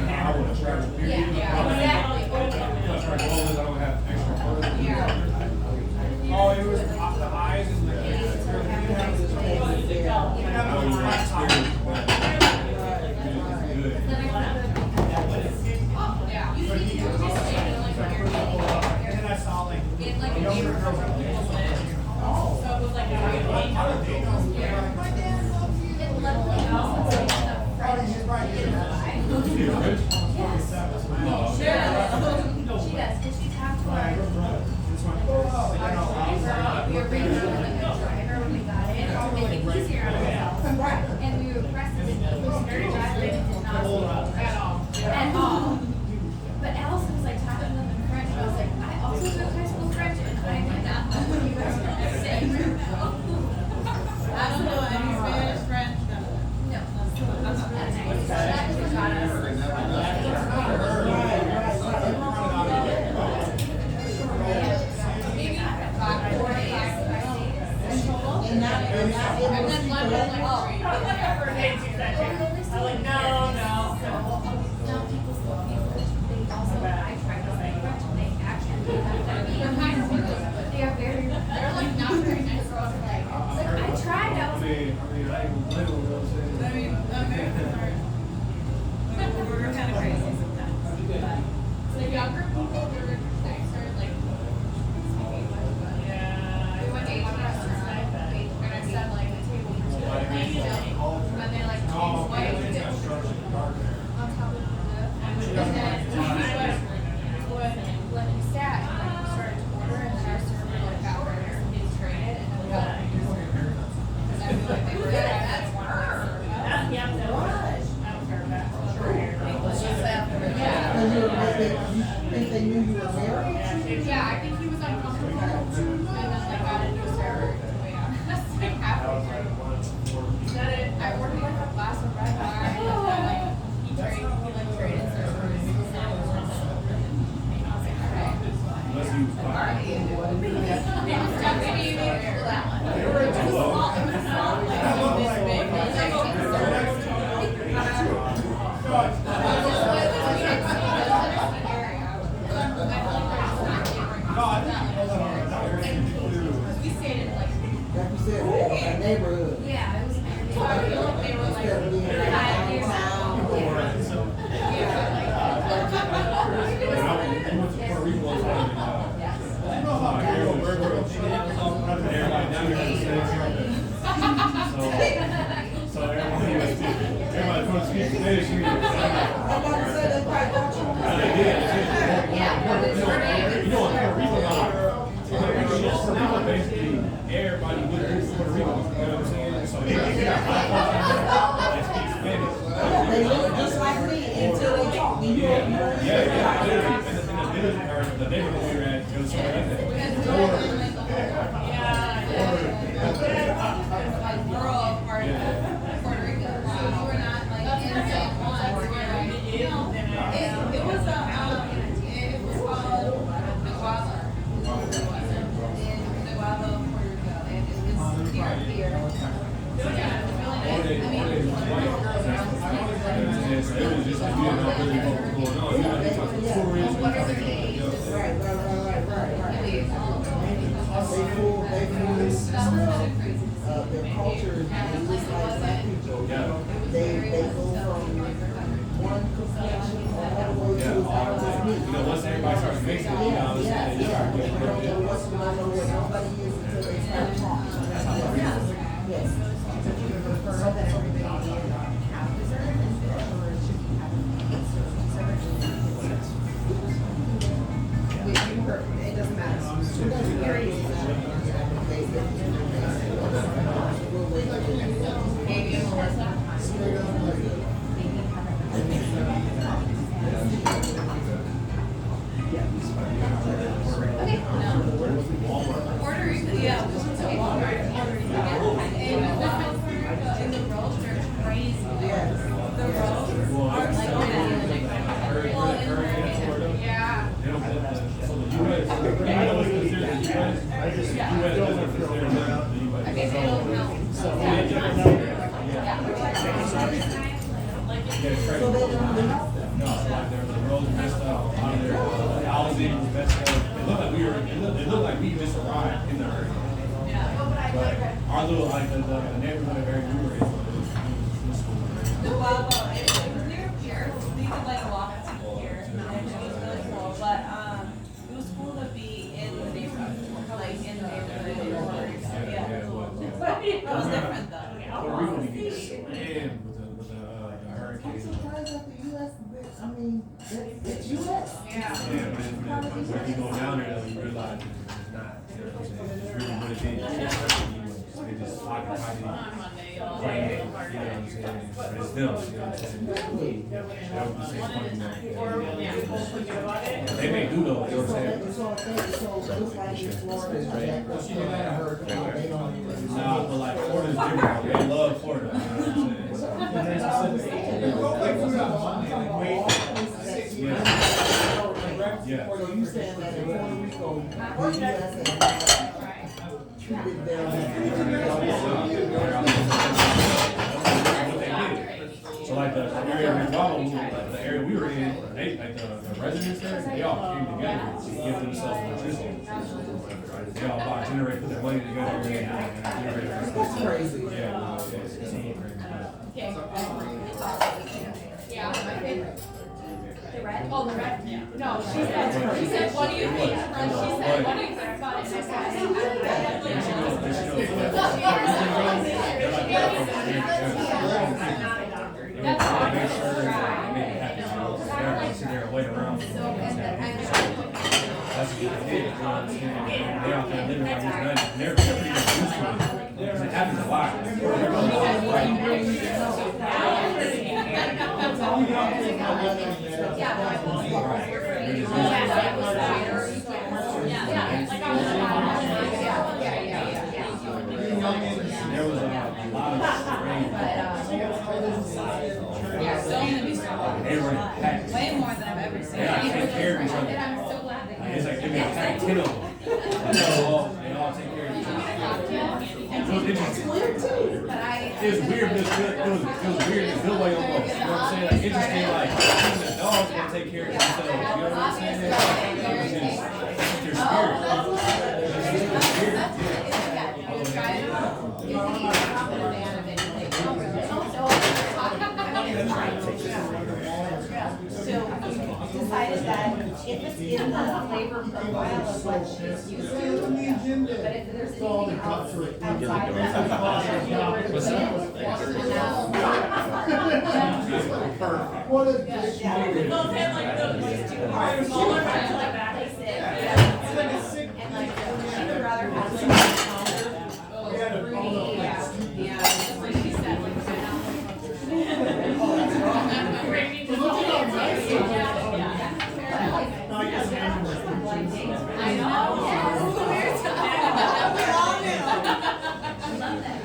I want to travel. yeah, exactly. I don't have extra funds. Yeah. Oh, it was the eyes and the Yeah. Think they knew you were married? Yeah, I think he was uncomfortable. And then like got into his server. Like halfway through. I ordered like a glass of red wine and then like he traded servers. Unless he was fine. Deputy for that one. It was small, it was small, like this big. It was like we stayed in like Like you said, a neighborhood. yeah, it was so I feel like they were like Instead of being like 5 years downtown old. or He went to Puerto Rico one time and, everybody down there was saying so everybody from the Spanish Street. I'm about to say they probably thought you were They did. You know, in Puerto Rico, basically, everybody went to Puerto Rico. You know what I'm saying? So they got that speak Spanish. They look just like me until they talk. You know, Yeah. In the neighborhood we were at, it was something like that. Like rural part of Puerto Rico. So we were not like in San Juan. We were like, it was it was called Neguava. In Neguava, Puerto Rico. And it was near here. Yeah, it was really nice. I mean, So it was just like, you didn't know really what was going on. You know, you talk to tourists, what you are talk the to days? right. They fool their culture is just like black people. They go from one complexion all the way to as dark as me. you know, once everybody starts mixing, you know, they start They getting don't know broken. what's going on, where nobody is until they start talking. Yes. Would you prefer that everybody have dessert or should we have dessert? It doesn't matter. Puerto Rico, yeah. We went to Puerto Rico. And the roads are crazy. The roads are like yeah. They don't put the, so the US, you know what's considered the US? The US doesn't consider the US. I guess they don't know. So they don't even know. No, like the roads messed up, a lot of their housing was messed up. It looked like we just arrived in the hurricane. But our little, like the neighborhood area we were in, it was cool. Well, it was near here. We could like walk to here. And it was really cool. But it was cool to be in the neighborhood. Like in the neighborhood. Yeah. It was different though. Puerto Rico, we get slammed with the hurricane. Surprised at the US, I mean, it's US. Yeah. Yeah, but when you go down there, though, you realize it's not, you know what I'm saying? It's really what it is. They just occupied it, claimed it, you know what I'm saying? But it's them, you know what I'm saying? That was the same point. They may do though, you know what I'm saying? So it's like in Florida, they don't even. Nah, but like Florida's different. They love Florida, you know what I'm saying? Yeah. So you saying that in Puerto Rico, the US has treated them. So like the area we followed, the area we were in, they like the residents there, they all came together to give themselves electricity. They all bought generators, put their money together and generate. That's crazy. Yeah, it's crazy. Yeah, my favorite. Oh, the red. No, she said, what do you think? She said, what do you think about it? And I That's all. Make sure that they have to sit there and wait around. That's what they did. They out there living like these nuns. They're pretty much used to it. Because it happens a lot. There was a lot of rain. They were packed. Way more than I've ever seen. They like take care of each other. I'm so glad they Like, it's like give me a pack 10 of them. They all take care of each other. It was interesting. It was weird, but it was weird in a good way almost. You know what I'm saying? Like interesting, like the dogs want to take care of themselves. You know what I'm saying? It's just their spirit. It's just their So we decided that if it's in the flavor profile of what she's used to, but if there's anything else outside of that. What's that? What is this? Yeah. We both had like those two parts, smaller parts like that. And like, she would rather have like fruity, yeah, that's what she said, like, I know. Yes. We all knew. I love that.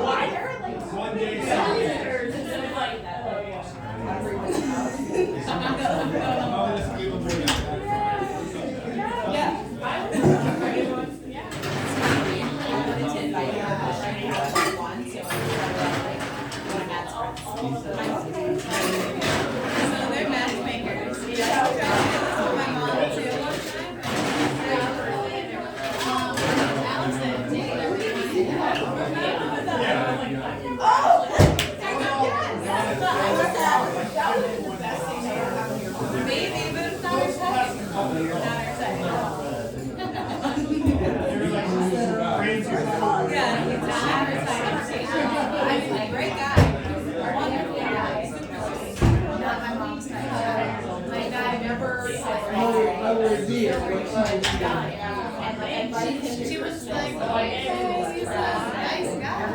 What? One day, So they're matchmakers. My mom too. Maybe, but it's not our second. Not our second. Yeah, it's not our second. I mean, great guy. Wonderful guy. Not my mom's type. My guy never said and she was like, oh, he's a nice guy.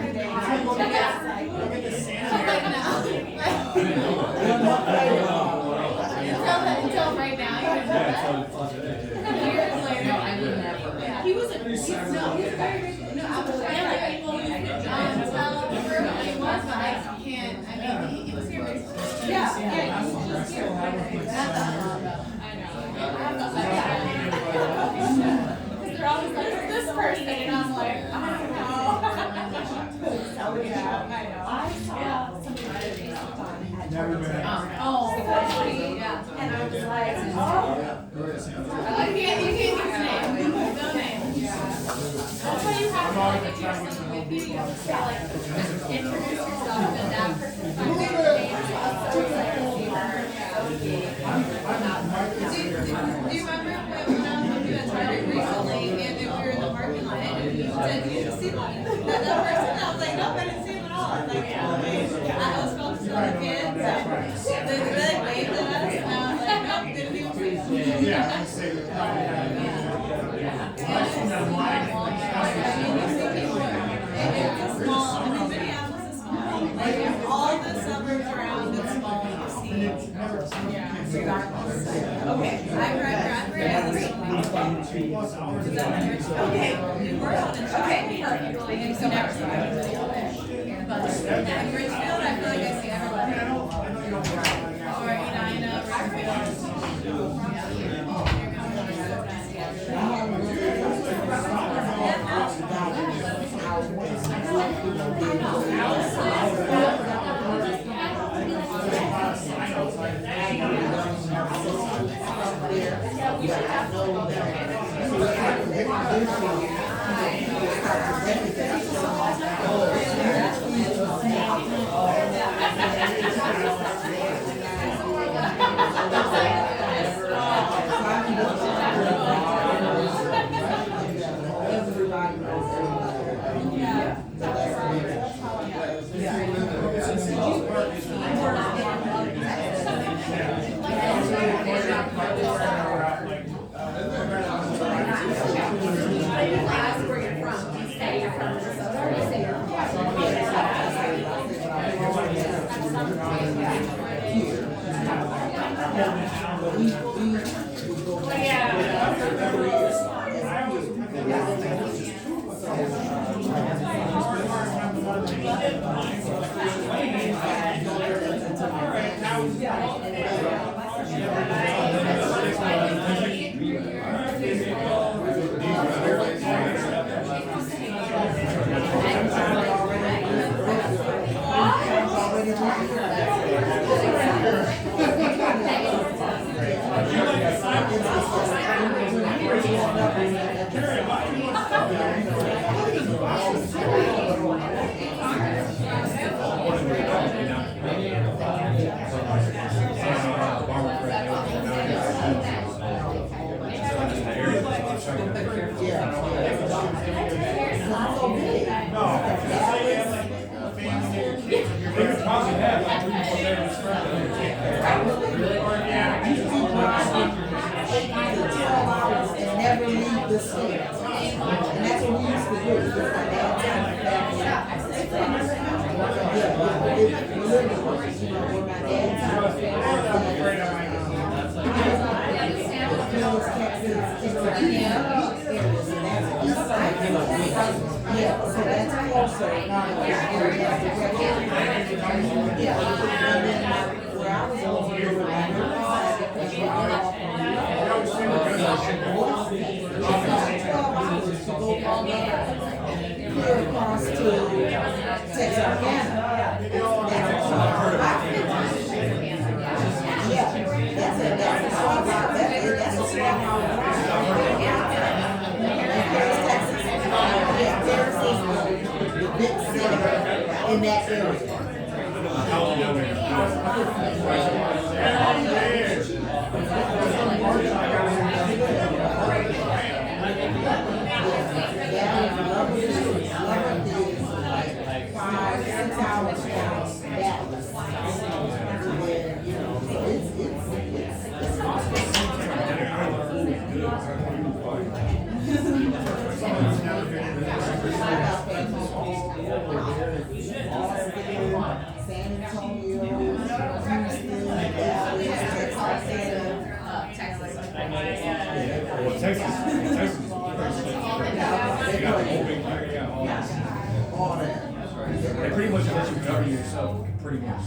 Until right now, you didn't know that. Years later, he was a, he's very, no, I was like, people who tell where he was, but I can't, I mean, he was here recently. Yeah, he was just here. I know. Because they're always like, who's this person? And I'm like, I don't know. So, yeah, I know. I saw somebody oh, yeah. And I was like, oh. You can't use his name. No name. That's why you have to like if you're someone with you, you have to like introduce yourself and that person finds your name. So it's like do you remember when I was with you at Target recently and we were in the parking lot and you said you see that person? I was like, nope, I didn't see him at all. I was like, I was supposed to the kids and they like waved at us and I was like, nope, didn't even see them. Yeah. It's small. I mean, Minneapolis is small. Like all the suburbs around it's small. You see. Okay. I graduated. Is that better? Okay. You were on it. Okay. Perfect. Thank you so much. But in Richfield, I feel like I see everybody. Or Edina, Richfield. You should have no Across to Texarkana. Yeah, that's a small route. That's a small route. Texas. Yeah, Paris is the big city in that area. San Antonio, Houston, Dallas, Texas. Well, Texas is you got the whole big All that. They pretty much let you govern yourself, pretty much.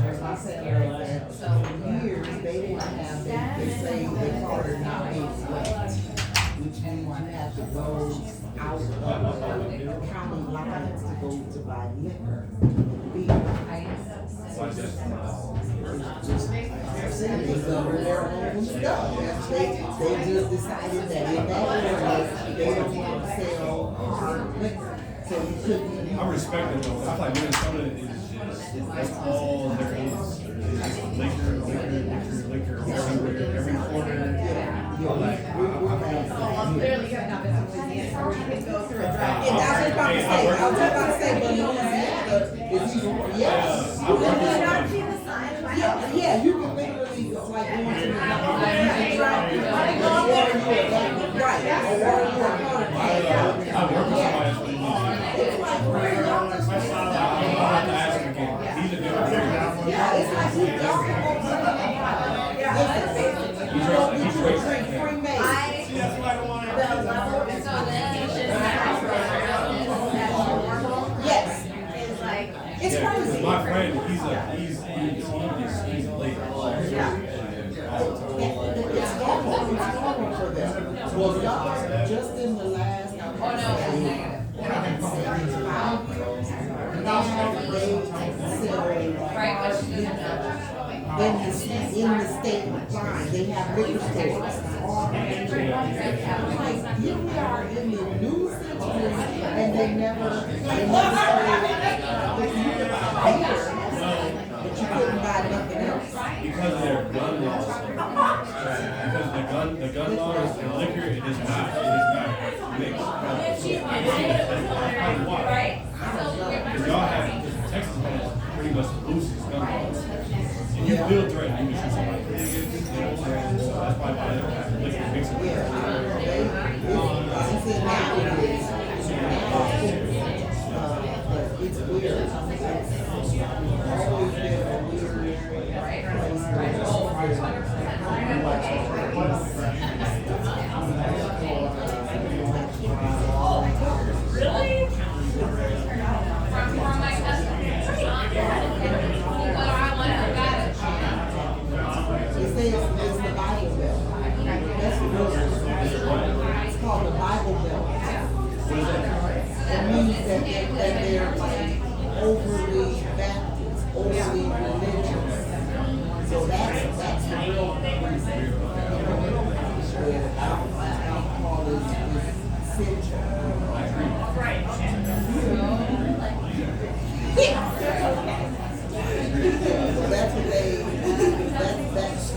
As I said earlier, for years, they didn't have, they say they call it not a sweat, which means you have to go out of county lines to go to buy liquor, beer. They govern their own stuff. They just decided that in that area, they don't want to sell hard liquor. So you couldn't. I respect it though. I feel like Minnesota is just, that's all there is. It's just liquor everywhere, every corner. Clearly, you're not in Louisiana, where you can go through a drive. And I was just about to say, but Louisiana is even, yes. Yeah, you can literally, like, go into the, you can drive, right, or it's like, yeah, it's like we don't drink free made. Yes. It's crazy. My friend, he's late. It's normal for them. Well, y'all, just in the last, now they in the state line, they have liquor stores. Like, here we are in the new century, and they never say that you could buy beer, but you couldn't buy nothing else. Because of their gun laws. Because the gun laws and liquor, it is not mixed. Because y'all have, Texas has pretty much the loosest gun laws. And you feel threatened, you can shoot somebody. You know what I'm saying? So that's why they don't have liquor mixed with it. It's weird. It's always been a weird Really? From my cousin. But I want to got it. They say it's the Bible Belt. That's the real story. It's called the Bible Belt. It means that they're like overly Baptist, overly religious. So that's the real reason. Alcohol is sinful. So that's what they.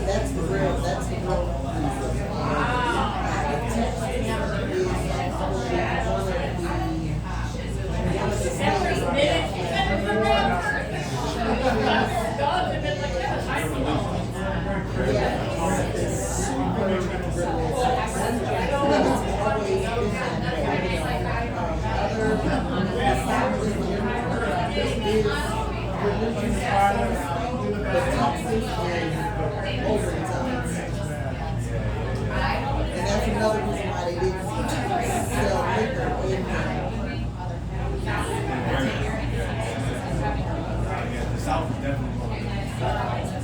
That's the real reason. Other The Texas is overtime. And that's another reason why they didn't sell liquor in The South is definitely going.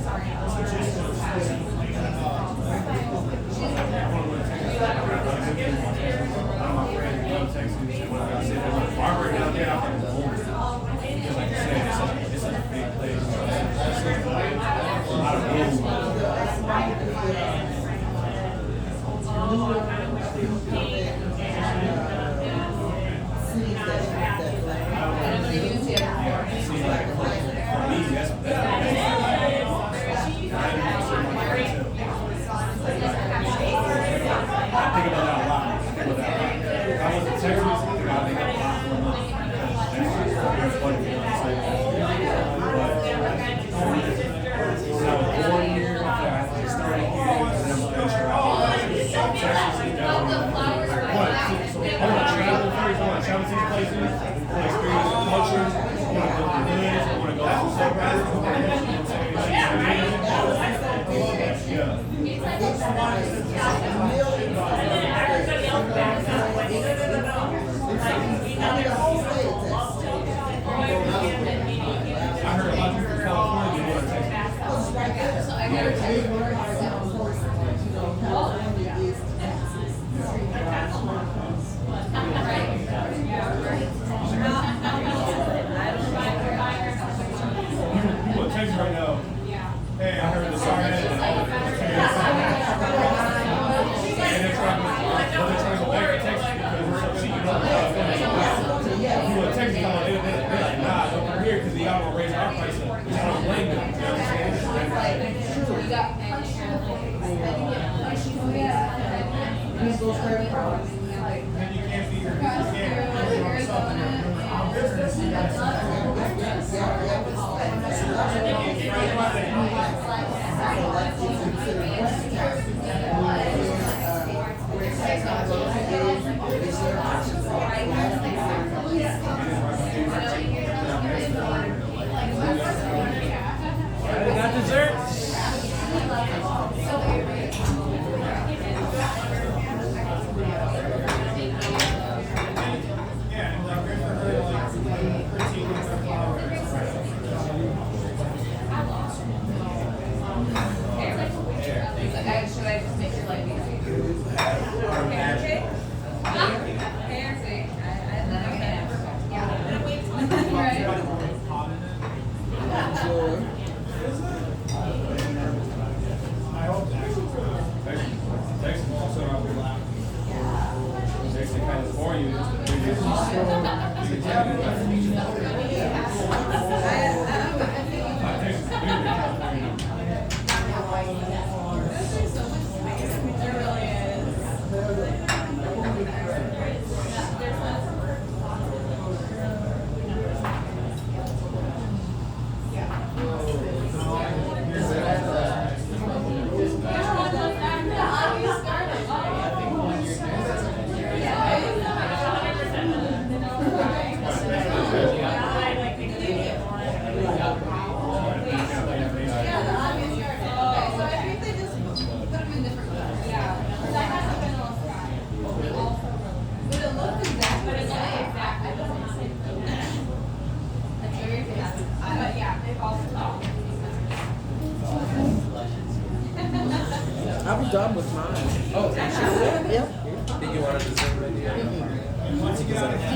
I'm done with mine. Oh, Yep. did you want to dessert video?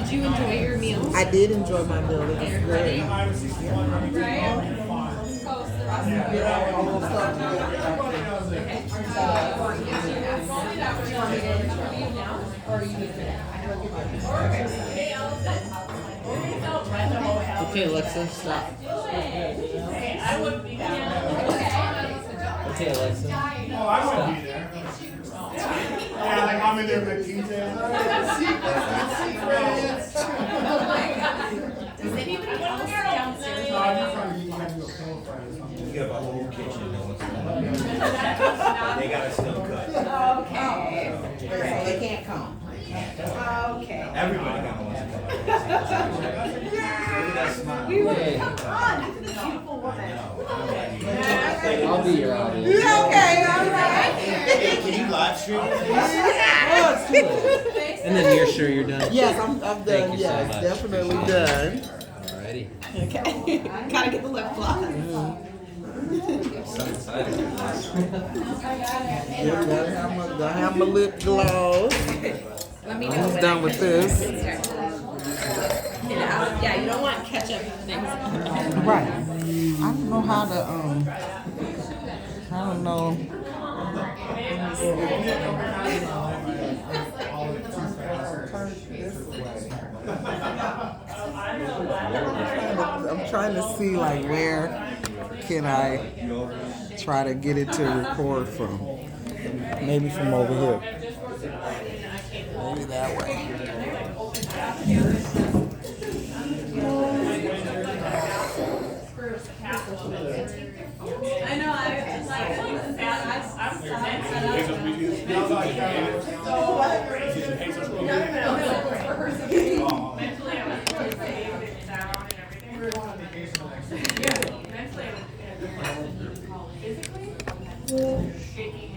Did you enjoy your meal? I did enjoy my meal. It was great. Right? Okay, Alexa, stop. Okay, Alexa. Oh, I would be there. Yeah, like I'm in there with details. Secrets. Does anybody else downstairs? No, I'm just trying to get you guys to go film for it or something. You have a whole kitchen, no one's gonna. They gotta still cut. Okay, So they can't come. okay. Everybody got one to cut. Look at that smile. We were, come on, look at this beautiful woman. I'll be your audience. Okay, all right. Can you live stream? Oh, it's too late. And then you're sure you're done? Yes, I'm Thank done. you so Yes, much. definitely done. Alrighty. Okay. Gotta get the lip gloss. Gotta have my lip gloss. Let me know Almost when done I with can this. start. Yeah, you don't want ketchup things. Right. I don't know how to I don't know. I'm trying to see like where can I try to get it to record from. Maybe from over here. Maybe that way. I know, I'm Mentally, I was really saved and down and everything. Yeah, mentally, I was physically shaking.